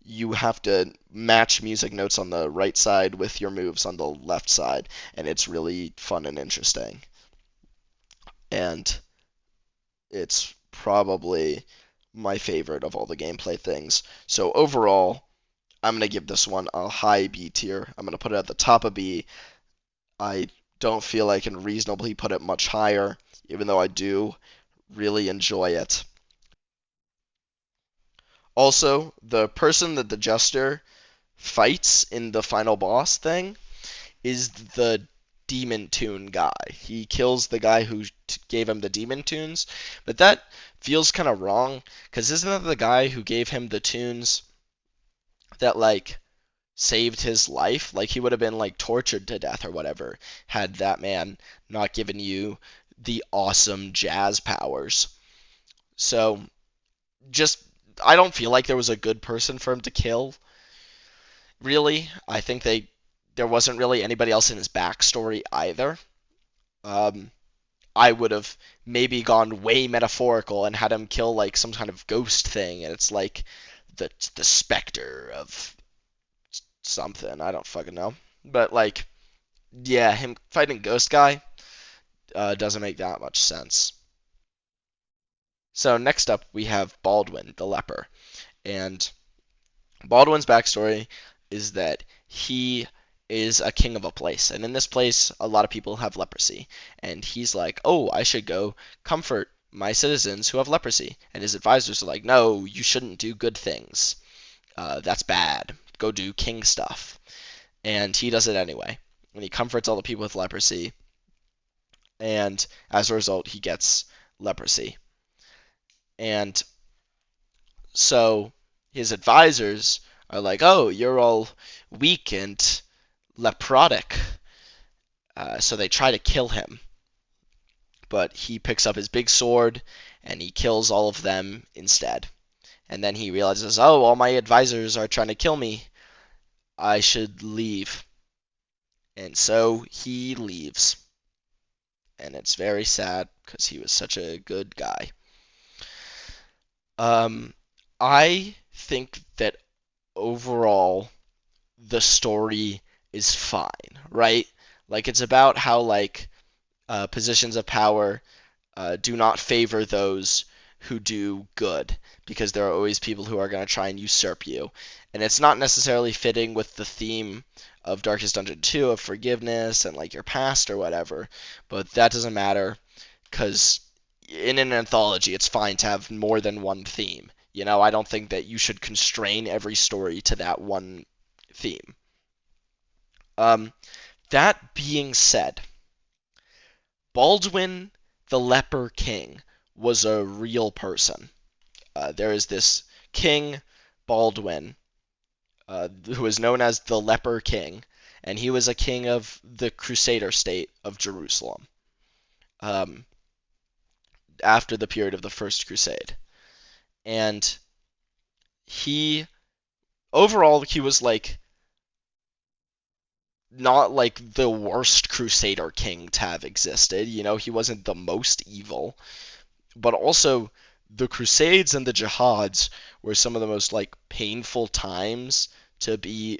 you have to match music notes on the right side with your moves on the left side, and it's really fun and interesting. And it's probably my favorite of all the gameplay things. So overall, I'm going to give this one a high B tier. I'm going to put it at the top of B. I don't feel I can reasonably put it much higher, even though I do really enjoy it. Also, the person that the Jester fights in the final boss thing is the demon tune guy. He kills the guy who gave him the demon tunes, but that feels kind of wrong because isn't that the guy who gave him the tunes that like saved his life? Like he would have been like tortured to death or whatever had that man not given you the awesome jazz powers. So just I don't feel like there was a good person for him to kill. Really, I think there wasn't really anybody else in his backstory either. Um, I would have maybe gone way metaphorical and had him kill like some kind of ghost thing, and it's like the specter of something. I don't fucking know. But like, yeah, him fighting Ghost Guy doesn't make that much sense. So next up we have Baldwin the leper, and Baldwin's backstory is that he is a king of a place, and in this place, a lot of people have leprosy. And he's like, "Oh, I should go comfort my citizens who have leprosy." And his advisors are like, "No, you shouldn't do good things. That's bad. Go do king stuff." And he does it anyway. And he comforts all the people with leprosy, and as a result, he gets leprosy. And so his advisors are like, "Oh, you're all weak and leprotic." So they try to kill him, but he picks up his big sword and he kills all of them instead. And then he realizes, "Oh, all my advisors are trying to kill me. I should leave." And so he leaves. And it's very sad because he was such a good guy. Um, I think that overall the story is fine, right? Like it's about how like positions of power do not favor those who do good because there are always people who are going to try and usurp you. And it's not necessarily fitting with the theme of Darkest Dungeon 2 of forgiveness and like your past or whatever, but that doesn't matter because in an anthology it's fine to have more than one theme. You know, I don't think that you should constrain every story to that one theme. Um, that being said, Baldwin the Leper King was a real person. There is this king, Baldwin, who is known as the Leper King, and he was a king of the Crusader state of Jerusalem um, after the period of the First Crusade. And he, overall, he was like not like the worst Crusader king to have existed. You know, he wasn't the most evil, but also the Crusades and the Jihads were some of the most like painful times to be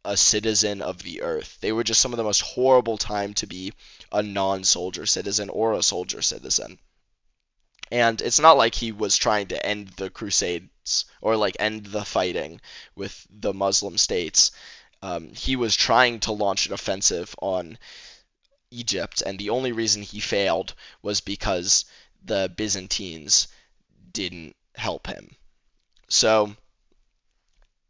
a citizen of the earth. They were just some of the most horrible time to be a non-soldier citizen or a soldier citizen. And it's not like he was trying to end the Crusades or like end the fighting with the Muslim states. He was trying to launch an offensive on Egypt, and the only reason he failed was because the Byzantines didn't help him. So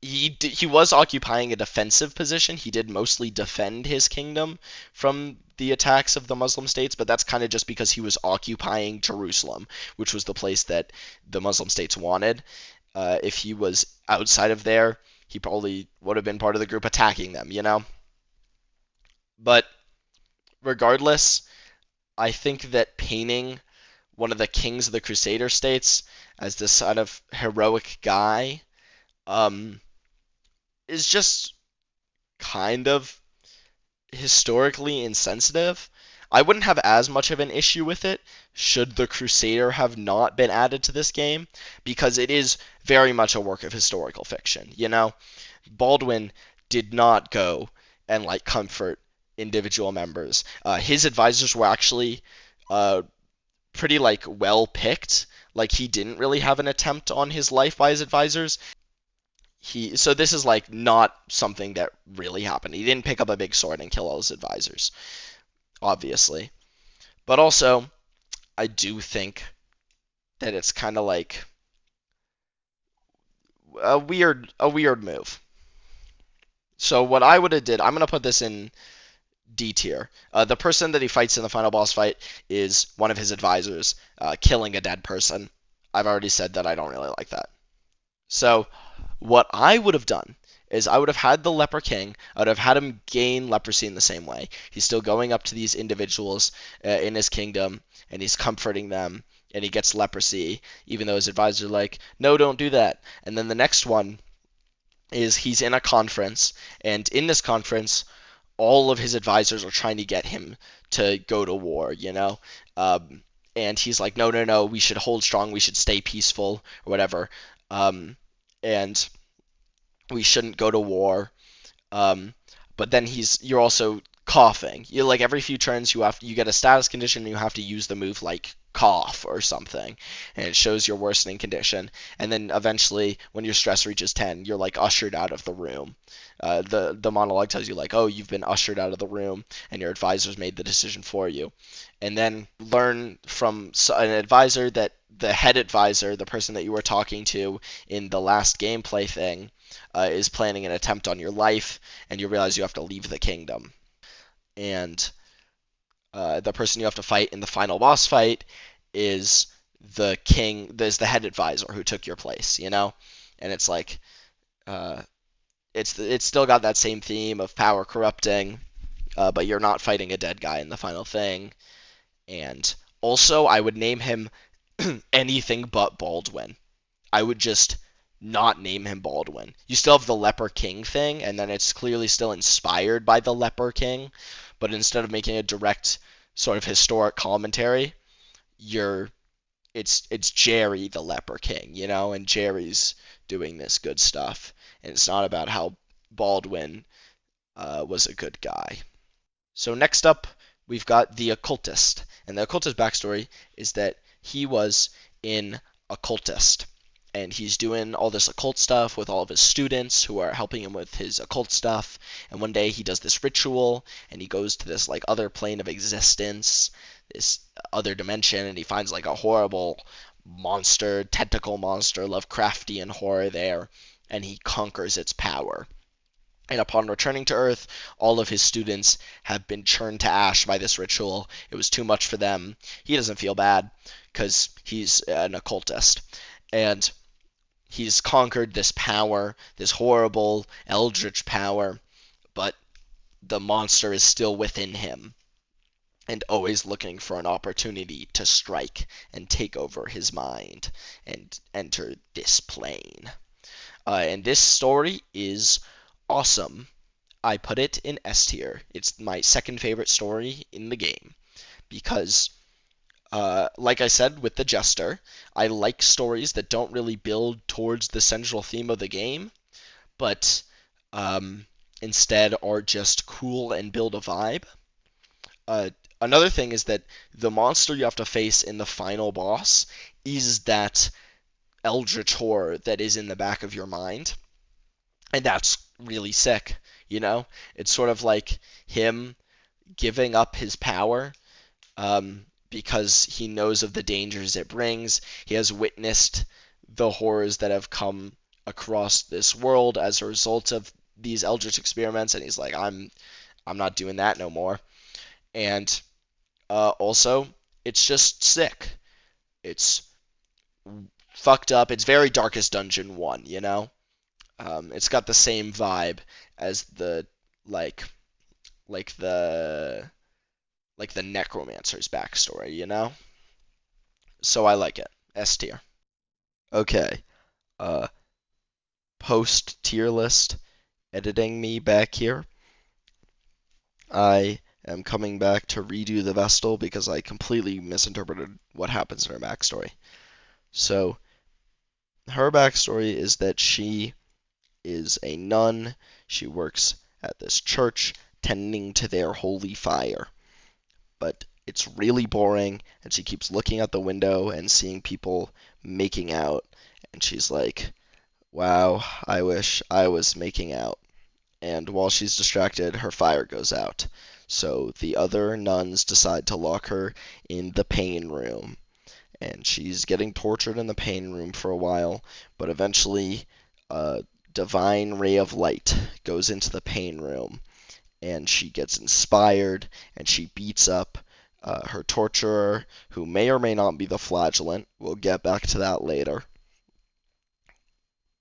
he was occupying a defensive position. He did mostly defend his kingdom from the attacks of the Muslim states, but that's kind of just because he was occupying Jerusalem, which was the place that the Muslim states wanted. If he was outside of there, he probably would have been part of the group attacking them, you know? But regardless, I think that painting one of the kings of the Crusader states as this sort of heroic guy um, is just kind of historically insensitive. I wouldn't have as much of an issue with it should the Crusader have not been added to this game, because it is very much a work of historical fiction. You know, Baldwin did not go and like comfort individual members. His advisors were actually pretty like well picked. Like he didn't really have an attempt on his life by his advisors. So this is like not something that really happened. He didn't pick up a big sword and kill all his advisors, obviously. But also, I do think that it's kind of like a weird move. So what I would have did, I'm gonna put this in D tier. The person that he fights in the final boss fight is one of his advisors, killing a dead person. I've already said that I don't really like that. So what I would have done is I would have had the Leper King. I would have had him gain leprosy in the same way. He's still going up to these individuals in his kingdom, and he's comforting them, and he gets leprosy, even though his advisors are like, no, don't do that. And then the next one is he's in a conference, and in this conference, all of his advisors are trying to get him to go to war, you know? And he's like, no, no, no, we should hold strong, we should stay peaceful, or whatever. And we shouldn't go to war. Um, but then you're also coughing. You like every few turns you get a status condition and you have to use the move like cough or something, and it shows your worsening condition. And then eventually, when your stress reaches 10, you're like ushered out of the room. The monologue tells you like, oh, you've been ushered out of the room, and your advisors made the decision for you. And then learn from an advisor that the head advisor, the person that you were talking to in the last gameplay thing, is planning an attempt on your life, and you realize you have to leave the kingdom. And the person you have to fight in the final boss fight is the king. There's the head advisor who took your place, you know. And it's like, uh, it's still got that same theme of power corrupting, but you're not fighting a dead guy in the final thing. And also, I would name him anything but Baldwin. I would just not name him Baldwin. You still have the Leper King thing, and then it's clearly still inspired by the Leper King, but instead of making a direct sort of historic commentary, it's Jerry the Leper King, you know, and Jerry's doing this good stuff, and it's not about how Baldwin was a good guy. So next up, we've got the occultist, and the occultist backstory is that he was an occultist, and he's doing all this occult stuff with all of his students who are helping him with his occult stuff. And one day he does this ritual, and he goes to this like other plane of existence, this other dimension, and he finds like a horrible monster, tentacle monster, Lovecraftian horror there, and he conquers its power. And upon returning to Earth, all of his students have been churned to ash by this ritual. It was too much for them. He doesn't feel bad because he's an occultist. And he's conquered this power, this horrible eldritch power, but the monster is still within him and always looking for an opportunity to strike and take over his mind and enter this plane. And this story is awesome. I put it in S tier. It's my second favorite story in the game because, like I said with the Jester, I like stories that don't really build towards the central theme of the game, but um, instead are just cool and build a vibe. Uh, Another thing is that the monster you have to face in the final boss is that eldritch horror that is in the back of your mind, and that's really sick. You know, it's sort of like him giving up his power because he knows of the dangers it brings. He has witnessed the horrors that have come across this world as a result of these eldritch experiments, and he's like, I'm not doing that no more. And also, it's just sick. It's fucked up. It's very Darkest Dungeon 1, you know? It's got the same vibe as the like like the like the necromancer's backstory, you know? So I like it. S tier. Okay. Uh Post tier list editing me back here. I am coming back to redo the Vestal because I completely misinterpreted what happens in her backstory. So her backstory is that she is a nun. She works at this church tending to their holy fire. But it's really boring, and she keeps looking out the window and seeing people making out. And she's like, wow, I wish I was making out. And while she's distracted, her fire goes out. So the other nuns decide to lock her in the pain room. And she's getting tortured in the pain room for a while, but eventually a divine ray of light goes into the pain room, and she gets inspired, and she beats up her torturer, who may or may not be the flagellant. We'll get back to that later.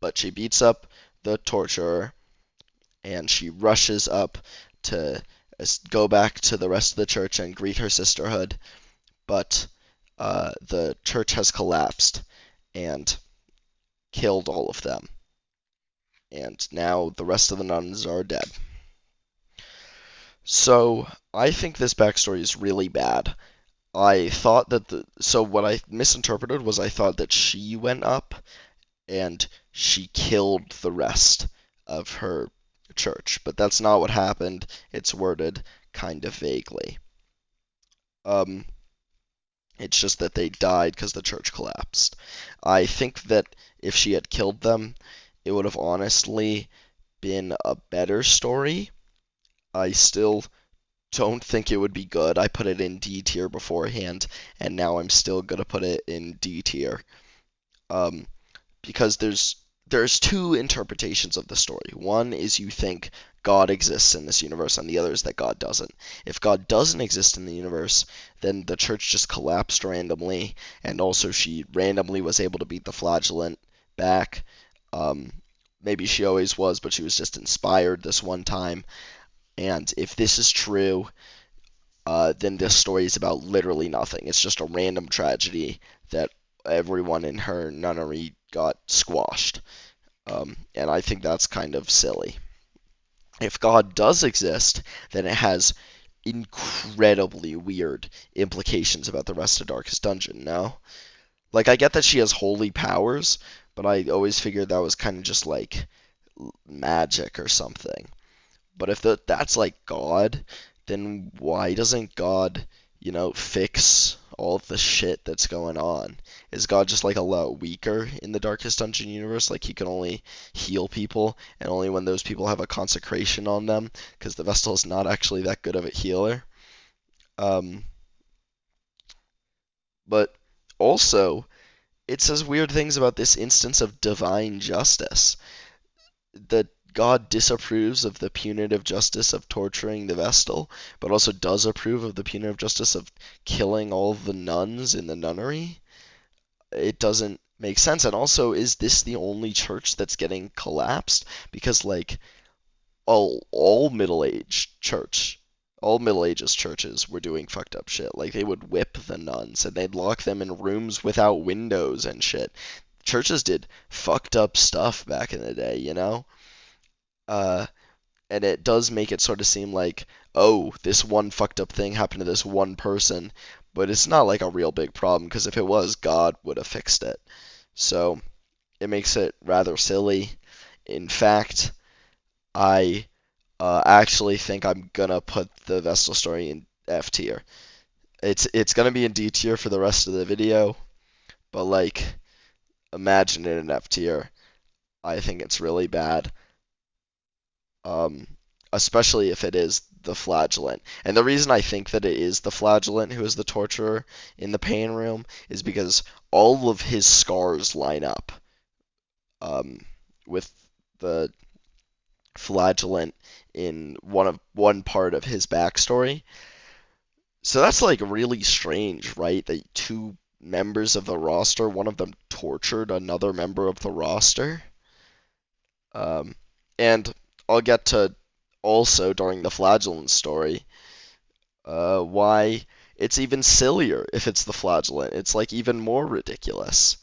But she beats up the torturer, and she rushes up to go back to the rest of the church and greet her sisterhood. But the church has collapsed and killed all of them. And now the rest of the nuns are dead. So I think this backstory is really bad. I thought that so what I misinterpreted was I thought that she went up and she killed the rest of her church, but that's not what happened. It's worded kind of vaguely. It's just that they died because the church collapsed. I think that if she had killed them, it would have honestly been a better story. I still don't think it would be good. I put it in D tier beforehand, and now I'm still gonna put it in D tier. Because there's two interpretations of the story. One is you think God exists in this universe, and the other is that God doesn't. If God doesn't exist in the universe, then the church just collapsed randomly, and also she randomly was able to beat the flagellant back. Maybe she always was, but she was just inspired this one time. And if this is true, then this story is about literally nothing. It's just a random tragedy that everyone in her nunnery got squashed. And I think that's kind of silly. If God does exist, then it has incredibly weird implications about the rest of Darkest Dungeon, no? Like, I get that she has holy powers, but I always figured that was kind of just like magic or something. But if that's like God, then why doesn't God, fix all of the shit that's going on? Is God just like a lot weaker in the Darkest Dungeon universe? Like he can only heal people, and only when those people have a consecration on them, because the Vestal is not actually that good of a healer. Um, but also, it says weird things about this instance of divine justice. That God disapproves of the punitive justice of torturing the Vestal, but also does approve of the punitive justice of killing all the nuns in the nunnery. It doesn't make sense. And also, is this the only church that's getting collapsed? Because, like, all middle age church, all Middle Ages churches were doing fucked up shit. Like they would whip the nuns and they'd lock them in rooms without windows and shit. Churches did fucked up stuff back in the day, you know? Uh, and it does make it sort of seem like, oh, this one fucked up thing happened to this one person, but it's not like a real big problem because if it was, God would have fixed it. So it makes it rather silly. In fact, I actually think I'm gonna put the Vestal story in F tier. It's gonna be in D tier for the rest of the video, but like imagine it in F tier. I think it's really bad. Um, Especially if it is the flagellant. And the reason I think that it is the flagellant who is the torturer in the pain room is because all of his scars line up um, with the flagellant in one part of his backstory. So that's like really strange, right? That two members of the roster, one of them tortured another member of the roster. Um, and I'll get to also during the flagellant story why it's even sillier if it's the flagellant. It's like even more ridiculous.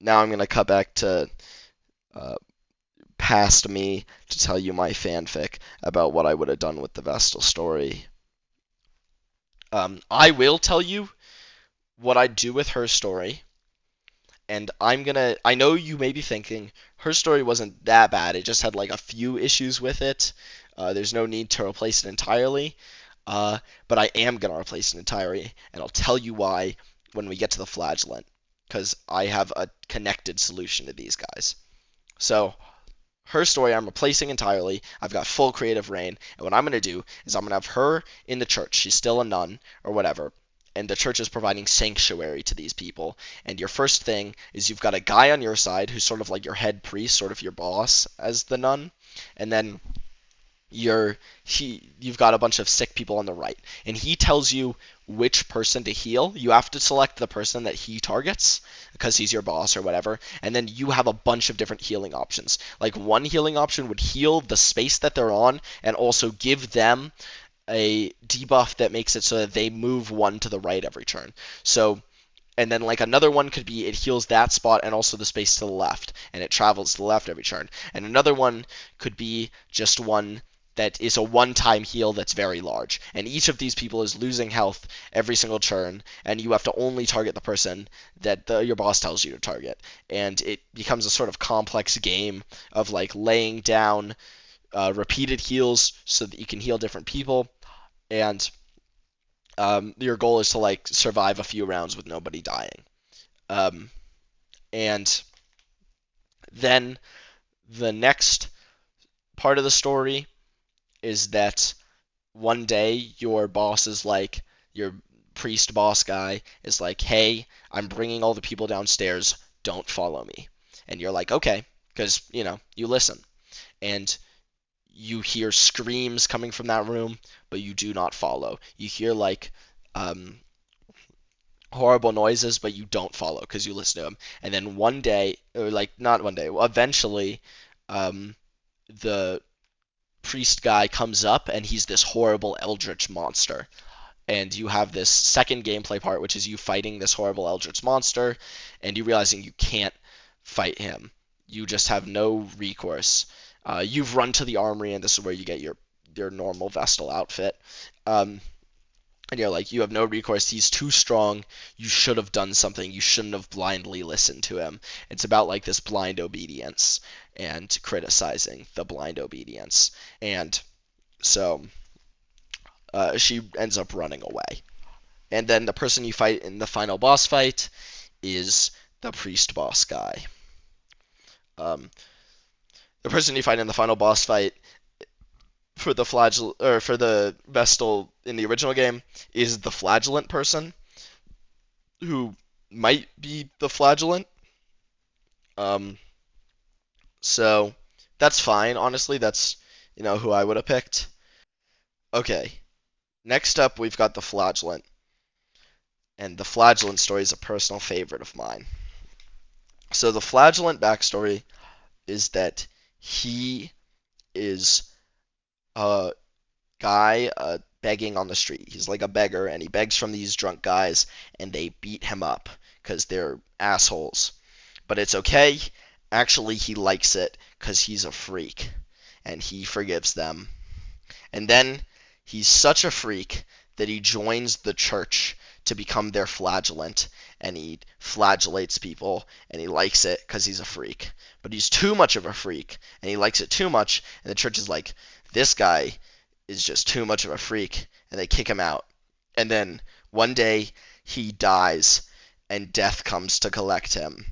Now I'm gonna cut back to uh, past me to tell you my fanfic about what I would have done with the Vestal story. I will tell you what I'd do with her story, and I know you may be thinking, her story wasn't that bad, it just had like a few issues with it. There's no need to replace it entirely. Uh, but I am going to replace it entirely, and I'll tell you why when we get to the flagellant, because I have a connected solution to these guys. So, her story I'm replacing entirely. I've got full creative reign, and what I'm going to do is I'm going to have her in the church. She's still a nun or whatever, and the church is providing sanctuary to these people. And your first thing is you've got a guy on your side who's sort of like your head priest, sort of your boss as the nun, and then you've got a bunch of sick people on the right, and he tells you which person to heal. You have to select the person that he targets because he's your boss or whatever, and then you have a bunch of different healing options. Like one healing option would heal the space that they're on and also give them a debuff that makes it so that they move one to the right every turn. So and then like another one could be it heals that spot and also the space to the left, and it travels to the left every turn. And another one could be just one that is a one-time heal that's very large. And each of these people is losing health every single turn, and you have to only target the person that your boss tells you to target. And it becomes a sort of complex game of like laying down repeated heals so that you can heal different people. And your goal is to like survive a few rounds with nobody dying. Um, and then the next part of the story is that one day your boss is like, your priest boss guy is like, hey, I'm bringing all the people downstairs, don't follow me. And you're like, okay, because, you listen. And you hear screams coming from that room, but you do not follow. You hear like um, horrible noises, but you don't follow because you listen to them. And then one day, or like not one day, eventually, um, the priest guy comes up and he's this horrible eldritch monster. And you have this second gameplay part, which is you fighting this horrible eldritch monster, and you realizing you can't fight him. You just have no recourse. You've run to the armory, and this is where you get your normal Vestal outfit. And you're like, you have no recourse. He's too strong. You should have done something. You shouldn't have blindly listened to him. It's about like this blind obedience and criticizing the blind obedience. And so she ends up running away. And then the person you fight in the final boss fight is the priest boss guy. The person you fight in the final boss fight for the for the Vestal in the original game is the flagellant person who might be the flagellant. Um, so that's fine. Honestly, that's who I would have picked. Okay, next up we've got the flagellant, and the flagellant story is a personal favorite of mine. So the flagellant backstory is that he is a guy begging on the street. He's like a beggar, and he begs from these drunk guys, and they beat him up because they're assholes. But it's okay. Actually, he likes it because he's a freak, and he forgives them. And then he's such a freak that he joins the church to become their flagellant, and he flagellates people, and he likes it because he's a freak. But he's too much of a freak, and he likes it too much, and the church is like, this guy is just too much of a freak, and they kick him out. And then one day he dies, and death comes to collect him.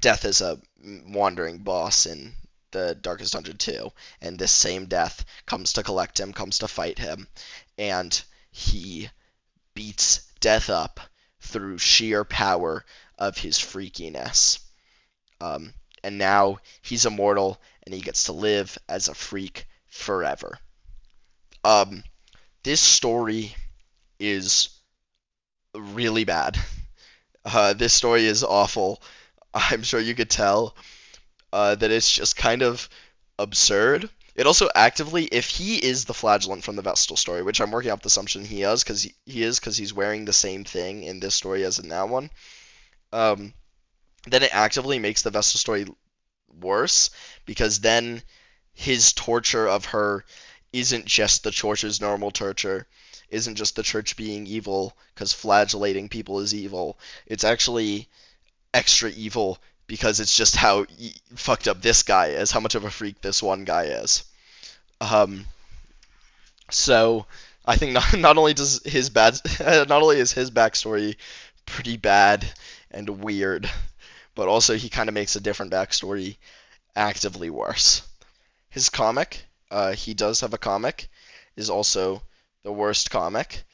Death is a wandering boss in the Darkest Dungeon 2, and this same Death comes to collect him, comes to fight him, and he beats Death up through sheer power of his freakiness. And now he's immortal, and he gets to live as a freak forever. Um, this story is really bad. This story is awful. I'm sure you could tell that it's just kind of absurd. It also actively, if he is the flagellant from the Vestal story, which I'm working off the assumption he is, because he's wearing the same thing in this story as in that one, um, then it actively makes the Vestal story worse, because then his torture of her isn't just the church's normal torture, isn't just the church being evil, because flagellating people is evil. It's actually extra evil because it's just how fucked up this guy is, how much of a freak this one guy is. Um, so I think not only does his bad, not only is his backstory pretty bad and weird, but also he kind of makes a different backstory actively worse. His comic, he does have a comic, is also the worst comic.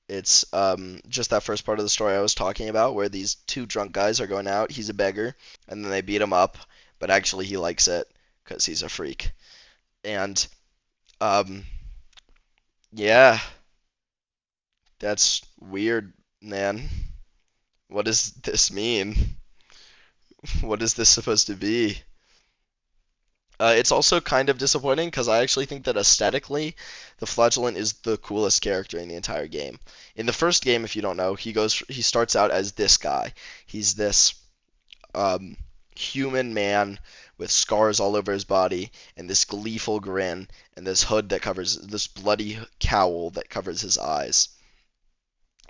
It's just that first part of the story I was talking about, where these two drunk guys are going out. He's a beggar, and then they beat him up, but actually he likes it because he's a freak. And um, yeah, that's weird, man. What does this mean? What is this supposed to be? It's also kind of disappointing because I actually think that aesthetically, the Flagellant is the coolest character in the entire game. In the first game, if you don't know, he starts out as this guy. He's this human man with scars all over his body and this gleeful grin and this hood that covers this bloody cowl that covers his eyes.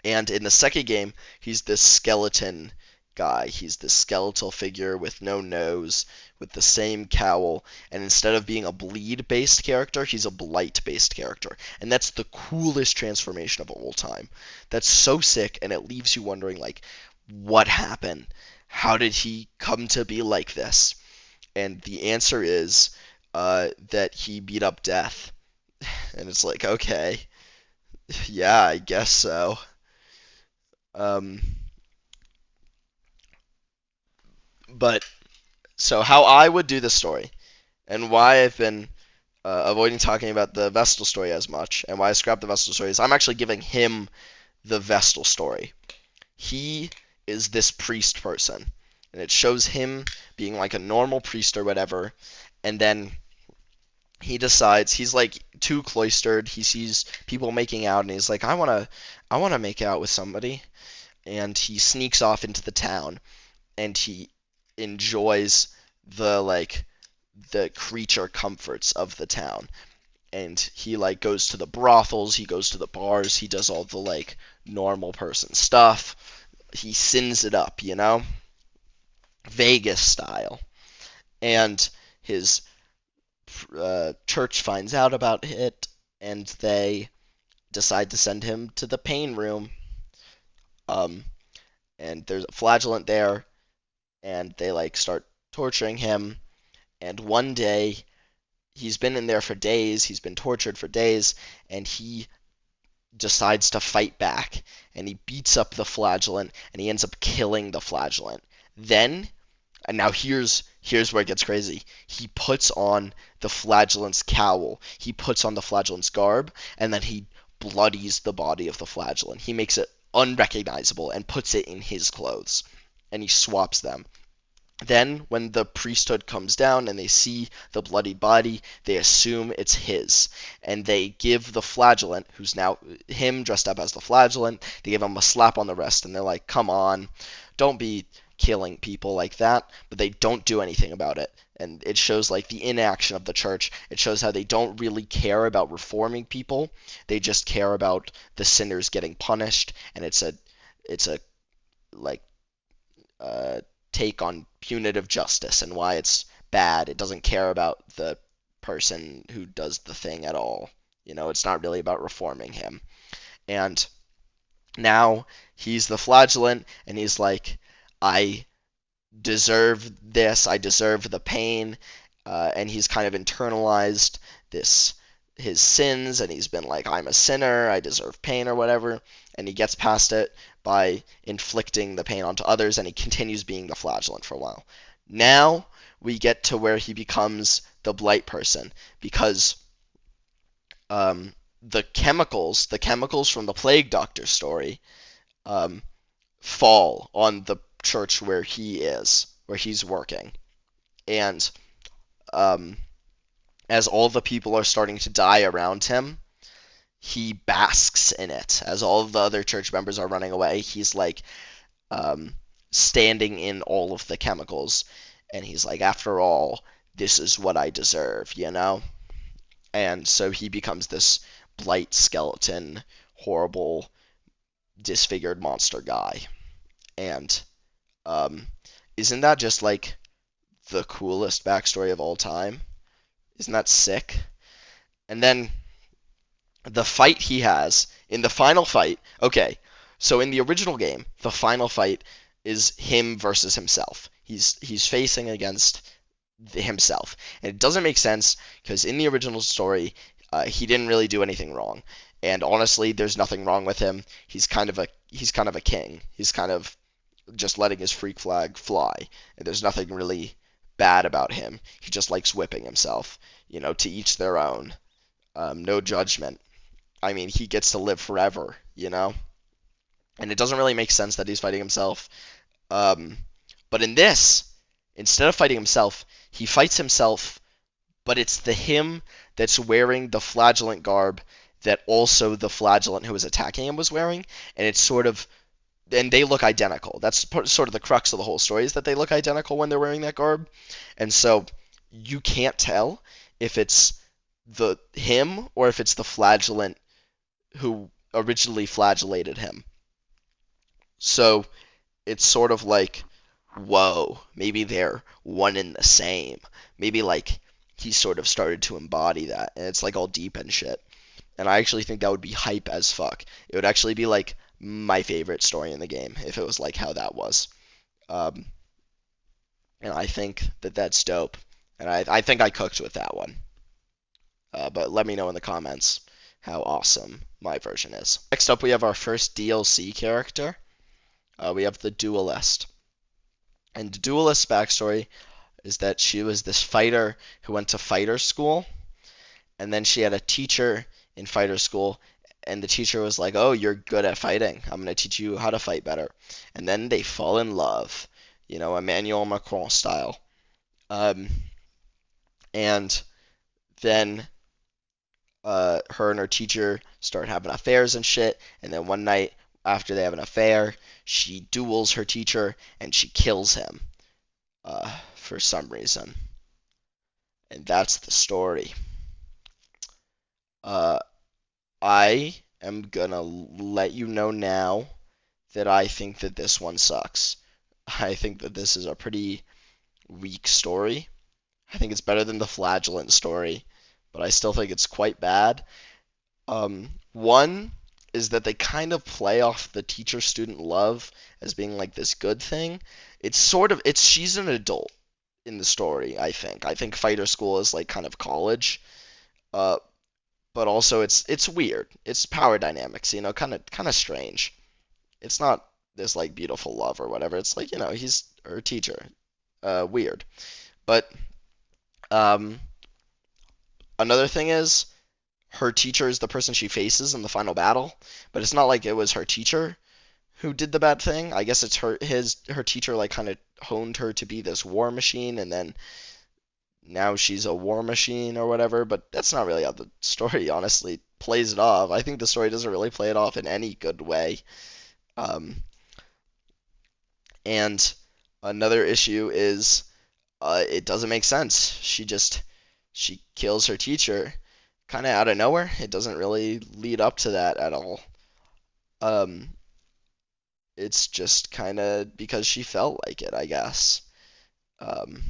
And in the second game, he's this skeleton guy. He's this skeletal figure with no nose, with the same cowl, and instead of being a bleed-based character, he's a blight-based character. And that's the coolest transformation of all time. That's so sick, and it leaves you wondering, like, what happened? How did he come to be like this? And the answer is that he beat up death. And it's like, okay, yeah, I guess so. Um, but so how I would do this story, and why I've been avoiding talking about the Vestal story as much, and why I scrapped the Vestal story is I'm actually giving him the Vestal story. He is this priest person, and it shows him being like a normal priest or whatever, and then he decides he's like too cloistered. He sees people making out, and he's like, I wanna make out with somebody, and he sneaks off into the town, and he enjoys the creature comforts of the town, and he like goes to the brothels, he goes to the bars, he does all the like normal person stuff. He sins it up, Vegas style. And his church finds out about it, and they decide to send him to the pain room. Um, and there's a flagellant there, and they like start torturing him. And one day, he's been in there for days, he's been tortured for days, and he decides to fight back. And he beats up the flagellant, and he ends up killing the flagellant. Then, and now here's where it gets crazy. He puts on the flagellant's cowl, he puts on the flagellant's garb, and then he bloodies the body of the flagellant. He makes it unrecognizable and puts it in his clothes, and he swaps them. Then, when the priesthood comes down and they see the bloody body, they assume it's his. And they give the flagellant, who's now him dressed up as the flagellant, they give him a slap on the wrist. And they're like, come on, don't be killing people like that. But they don't do anything about it. And it shows like the inaction of the church. It shows how they don't really care about reforming people. They just care about the sinners getting punished. And it's a like uh, take on punitive justice and why it's bad. It doesn't care about the person who does the thing at all. It's not really about reforming him. And now he's the flagellant, and he's like, I deserve this. I deserve the pain. And he's kind of internalized this his sins, and he's been like, I'm a sinner, I deserve pain or whatever, and he gets past it by inflicting the pain onto others, and he continues being the flagellant for a while. Now we get to where he becomes the blight person, because the chemicals from the plague doctor story, um, fall on the church where he's working, and um, as all the people are starting to die around him, he basks in it. As all of the other church members are running away, he's like um, standing in all of the chemicals, and he's like, after all, this is what I deserve. And so he becomes this blight skeleton, horrible, disfigured monster guy. And um, isn't that just like the coolest backstory of all time? Isn't that sick? And then the fight he has in the final fight. Okay, so in the original game, the final fight is him versus himself. He's facing against himself, and it doesn't make sense because in the original story, he didn't really do anything wrong. And honestly, there's nothing wrong with him. He's kind of a king. He's kind of just letting his freak flag fly, and there's nothing really bad about him. He just likes whipping himself. To each their own. No judgment. I mean, he gets to live forever. And it doesn't really make sense that he's fighting himself. But in this, instead of fighting himself, he fights himself, but it's the him that's wearing the flagellant garb that also the flagellant who was attacking him was wearing, and it's sort of, and they look identical. That's sort of the crux of the whole story, is that they look identical when they're wearing that garb, and so you can't tell if it's the him or if it's the flagellant who originally flagellated him. So it's sort of like, whoa, maybe they're one and the same. Maybe like he sort of started to embody that, and it's like all deep and shit. And I actually think that would be hype as fuck. It would actually be like my favorite story in the game if it was like how that was. Um, and I think that that's dope. And I think I cooked with that one. But let me know in the comments how awesome my version is. Next up, we have our first DLC character. We have the Duelist. And the Duelist's backstory is that she was this fighter who went to fighter school, and then she had a teacher in fighter school, and the teacher was like, oh, you're good at fighting. I'm going to teach you how to fight better. And then they fall in love, Emmanuel Macron style. And then her and her teacher start having affairs and shit, and then one night after they have an affair, she duels her teacher and she kills him for some reason. And that's the story. I am gonna let you know now that I think that this one sucks. I think that this is a pretty weak story. I think it's better than the Flagellant story, but I still think it's quite bad. One is that they kind of play off the teacher-student love as being like this good thing. She's an adult in the story, I think. I think fighter school is like kind of college. But also it's weird. It's power dynamics, kind of strange. It's not this like beautiful love or whatever. It's like, he's her teacher. Weird. But another thing is her teacher is the person she faces in the final battle, but it's not like it was her teacher who did the bad thing. I guess it's her teacher like kind of honed her to be this war machine, and then now she's a war machine or whatever. But that's not really how the story honestly plays it off. I think the story doesn't really play it off in any good way. Um, and another issue is it doesn't make sense. She kills her teacher kind of out of nowhere. It doesn't really lead up to that at all. Um, it's just kind of because she felt like it, I guess. Um,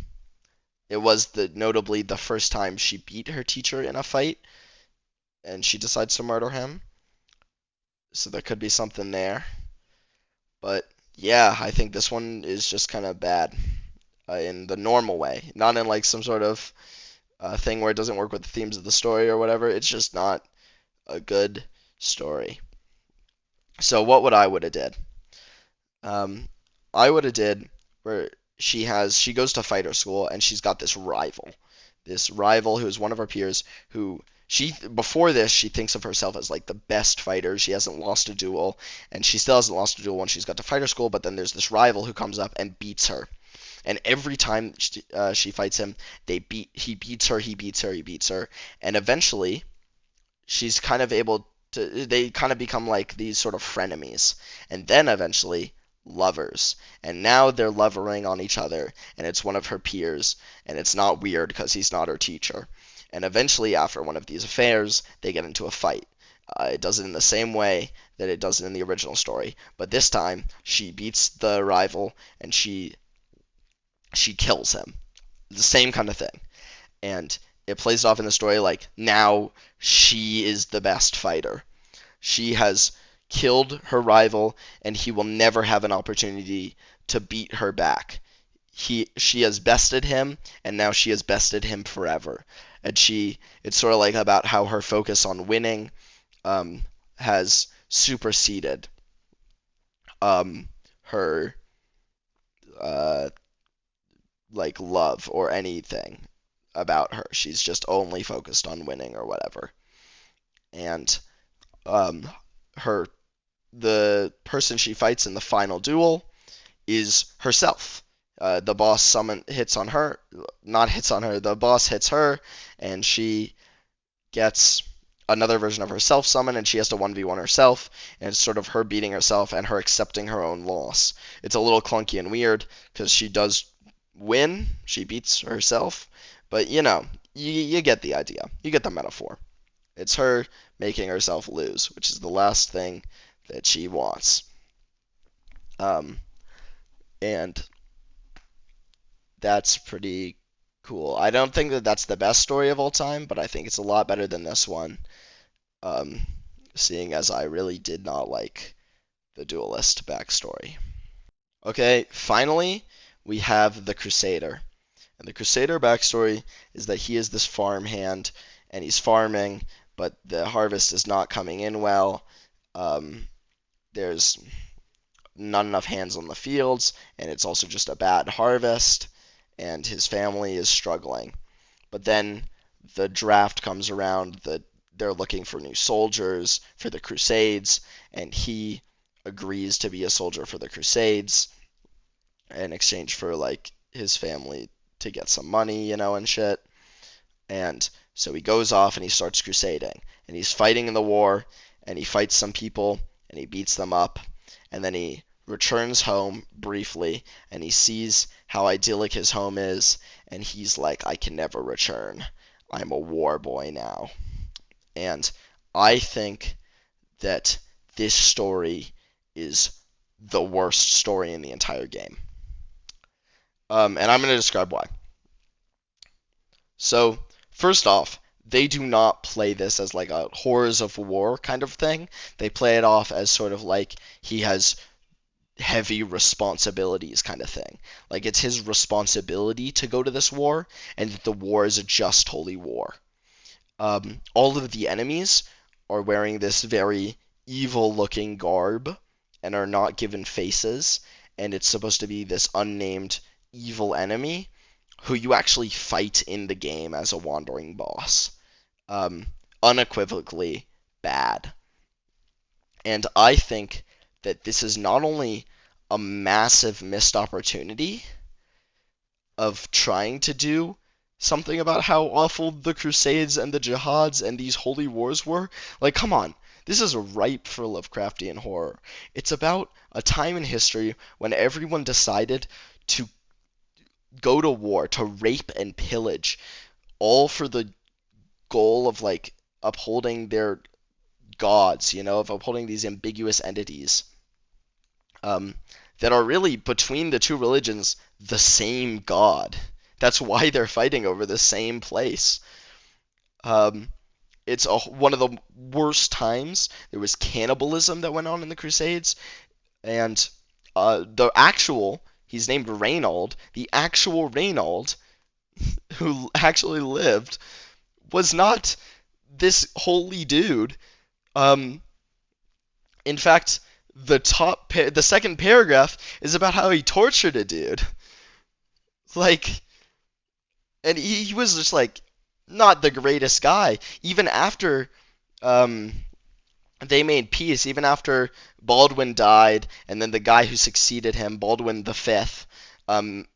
it was notably the first time she beat her teacher in a fight, and she decides to murder him. So there could be something there. But yeah, I think this one is just kind of bad in the normal way, not in like some sort of thing where it doesn't work with the themes of the story or whatever. It's just not a good story. So what would have did? Um, I would have did where she goes to fighter school and she's got this rival who is one of her peers who she before this she thinks of herself as like the best fighter. She hasn't lost a duel, and she still hasn't lost a duel when she's got to fighter school. But then there's this rival who comes up and beats her, and every time she fights him, he beats her, he beats her, he beats her, and eventually she's kind of able to they kind of become like these sort of frenemies, and then eventually lovers, and now they're lovering on each other, and it's one of her peers, and it's not weird because he's not her teacher, and eventually after one of these affairs they get into a fight. It does it in the same way that it does it in the original story, but this time she beats the rival and she kills him. The same kind of thing. And it plays it off in the story like now she is the best fighter. She has killed her rival, and he will never have an opportunity to beat her back. She has bested him, and now she has bested him forever. And it's sort of like about how her focus on winning has superseded her uh, like love or anything about her. She's just only focused on winning or whatever. And um, her the person she fights in the final duel is herself. The boss hits on her, not hits on her. The boss hits her, and she gets another version of herself summoned, and she has to 1v1 herself, and it's sort of her beating herself and her accepting her own loss. It's a little clunky and weird because she does win, she beats herself, but you get the idea. You get the metaphor. It's her making herself lose, which is the last thing that she wants. Um, and that's pretty cool. I don't think that that's the best story of all time, but I think it's a lot better than this one. Um, Seeing as I really did not like the duelist backstory. Okay, finally, we have the Crusader. And the Crusader backstory is that he is this farmhand, and he's farming, but the harvest is not coming in well. There's not enough hands on the fields, and it's also just a bad harvest, and his family is struggling. But then the draft comes around, they're looking for new soldiers for the Crusades, and he agrees to be a soldier for the Crusades in exchange for like his family to get some money, and shit. And so he goes off and he starts crusading, and he's fighting in the war, and he fights some people, and he beats them up, and then he returns home briefly, and he sees how idyllic his home is, and he's like, I can never return. I'm a war boy now. And I think that this story is the worst story in the entire game. And I'm going to describe why. So, first off, they do not play this as like a horrors of war kind of thing. They play it off as sort of like he has heavy responsibilities kind of thing. Like it's his responsibility to go to this war, and that the war is a just holy war. All of the enemies are wearing this very evil looking garb and are not given faces, and it's supposed to be this unnamed evil enemy who you actually fight in the game as a wandering boss. Um, Unequivocally bad. And I think that this is not only a massive missed opportunity of trying to do something about how awful the Crusades and the Jihads and these holy wars were. Like, come on. This is ripe for Lovecraftian horror. It's about a time in history when everyone decided to go to war, to rape and pillage, all for the goal of, like, upholding their gods, of upholding these ambiguous entities um, that are really, between the two religions, the same god. That's why they're fighting over the same place. Um, it's one of the worst times. There was cannibalism that went on in the Crusades, and he's named Reynold, the actual Reynold, who actually lived, was not this holy dude. Um, in fact, the second paragraph is about how he tortured a dude. Like, and he was just like not the greatest guy. Even after um, they made peace, even after Baldwin died, and then the guy who succeeded him, Baldwin the Fifth, um,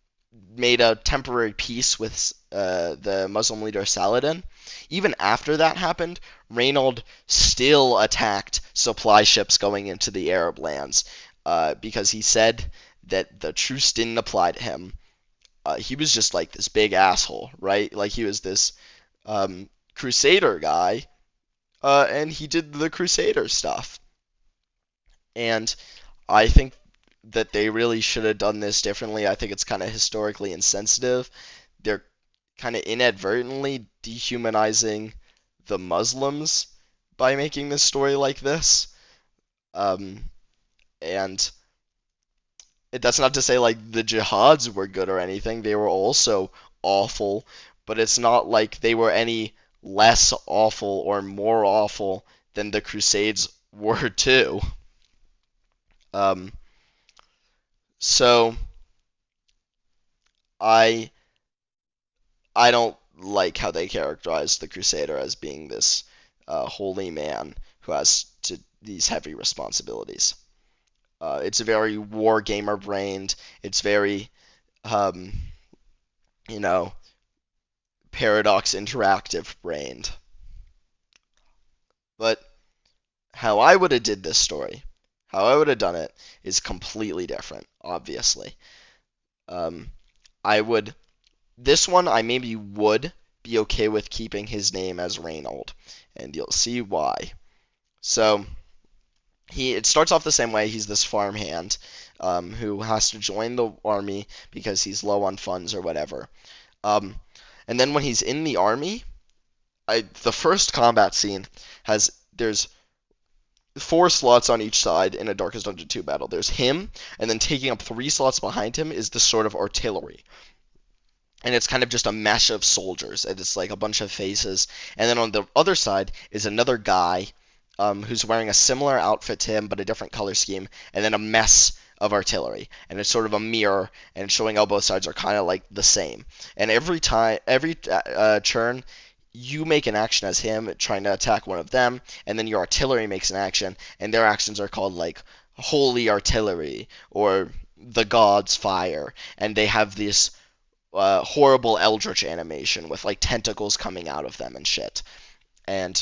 made a temporary peace with the Muslim leader Saladin. Even after that happened, Reynold still attacked supply ships going into the Arab lands because he said that the truce didn't apply to him. He was just like this big asshole, right? Like he was this crusader guy, and he did the crusader stuff. And I think that they really should have done this differently. I think it's kind of historically insensitive. They're kind of inadvertently dehumanizing the Muslims by making this story like this. Um, and that's not to say like the jihads were good or anything. They were also awful, but it's not like they were any less awful or more awful than the Crusades were too. Um, so I I don't like how they characterize the Crusader as being this holy man who has these heavy responsibilities. It's very war gamer brained. It's very, um, you know, Paradox Interactive brained. But how I would have did this story, how I would have done it, is completely different. Obviously, um, I would. This one I maybe would be okay with keeping his name as Reynold, and you'll see why. So it starts off the same way. He's this farmhand who has to join the army because he's low on funds or whatever. Um, and then when he's in the army, the first combat scene there's 4 slots on each side in a Darkest Dungeon 2 battle. There's him, and then taking up 3 slots behind him is the sort of artillery. And it's kind of just a mesh of soldiers, and it's like a bunch of faces. And then on the other side is another guy who's wearing a similar outfit to him, but a different color scheme, and then a mess of artillery. And it's sort of a mirror, and it's showing how both sides are kind of like the same. And every turn, you make an action as him, trying to attack one of them, and then your artillery makes an action, and their actions are called like Holy Artillery, or the God's Fire, and they have this horrible eldritch animation with like tentacles coming out of them and shit. And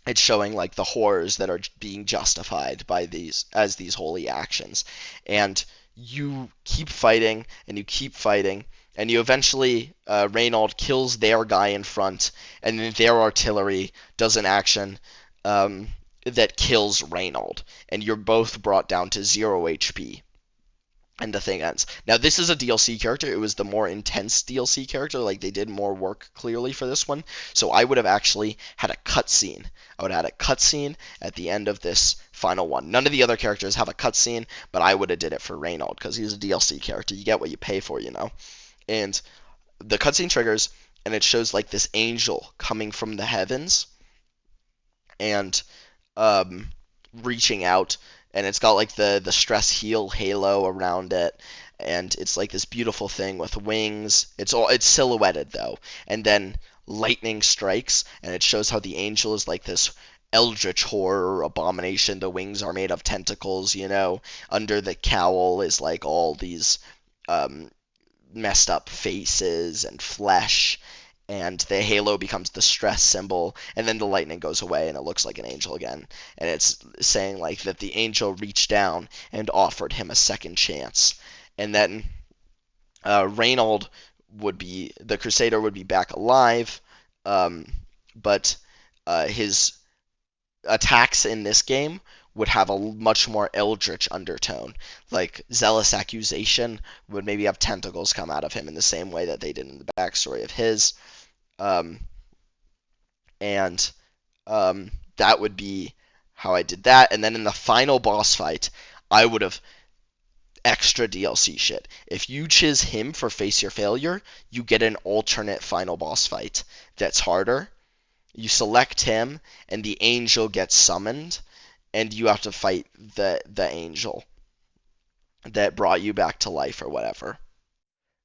it's showing like the horrors that are being justified by these holy actions. And you keep fighting and you keep fighting, and you eventually Reynold kills their guy in front, and then their artillery does an action that kills Reynold, and you're both brought down to 0 HP. And the thing ends. Now, this is a DLC character. It was the more intense DLC character. Like, they did more work clearly for this one. So I would have actually had a cutscene. I would have had a cutscene at the end of this final one. None of the other characters have a cutscene, but I would have did it for Reynold, because he's a DLC character. You get what you pay for, And the cutscene triggers, and it shows, like, this angel coming from the heavens, and reaching out, and it's got like the stress heal halo around it, and it's like this beautiful thing with wings. It's silhouetted though, and then lightning strikes, and it shows how the angel is like this eldritch horror abomination. The wings are made of tentacles, Under the cowl is like all these um, messed up faces and flesh, and the halo becomes the stress symbol, and then the lightning goes away and it looks like an angel again. And it's saying like that the angel reached down and offered him a second chance. And then Reynold the Crusader would be back alive, but his attacks in this game would have a much more eldritch undertone. Like Zealous Accusation would maybe have tentacles come out of him in the same way that they did in the backstory of his. Um, and that would be how I did that. And then in the final boss fight, I would have extra DLC shit. If you choose him for Face Your Failure, you get an alternate final boss fight that's harder. You select him, and the angel gets summoned, and you have to fight the angel that brought you back to life or whatever.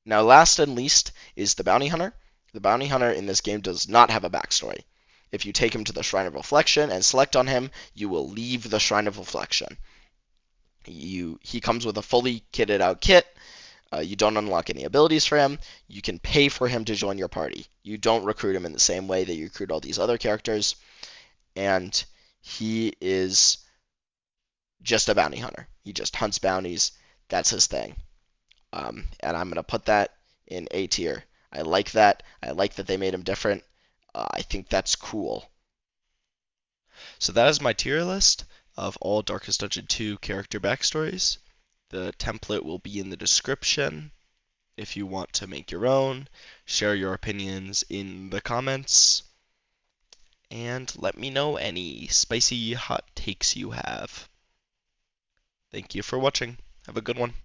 Now, last and least is the bounty hunter. The bounty hunter in this game does not have a backstory. If you take him to the Shrine of Reflection and select on him, you will leave the Shrine of Reflection. He comes with a fully kitted out kit. You don't unlock any abilities for him. You can pay for him to join your party. You don't recruit him in the same way that you recruit all these other characters. And he is just a bounty hunter. He just hunts bounties. That's his thing. And I'm going to put that in A tier. I like that. I like that they made him different. I think that's cool. So that is my tier list of all Darkest Dungeon 2 character backstories. The template will be in the description if you want to make your own. Share your opinions in the comments. And let me know any spicy hot takes you have. Thank you for watching. Have a good one.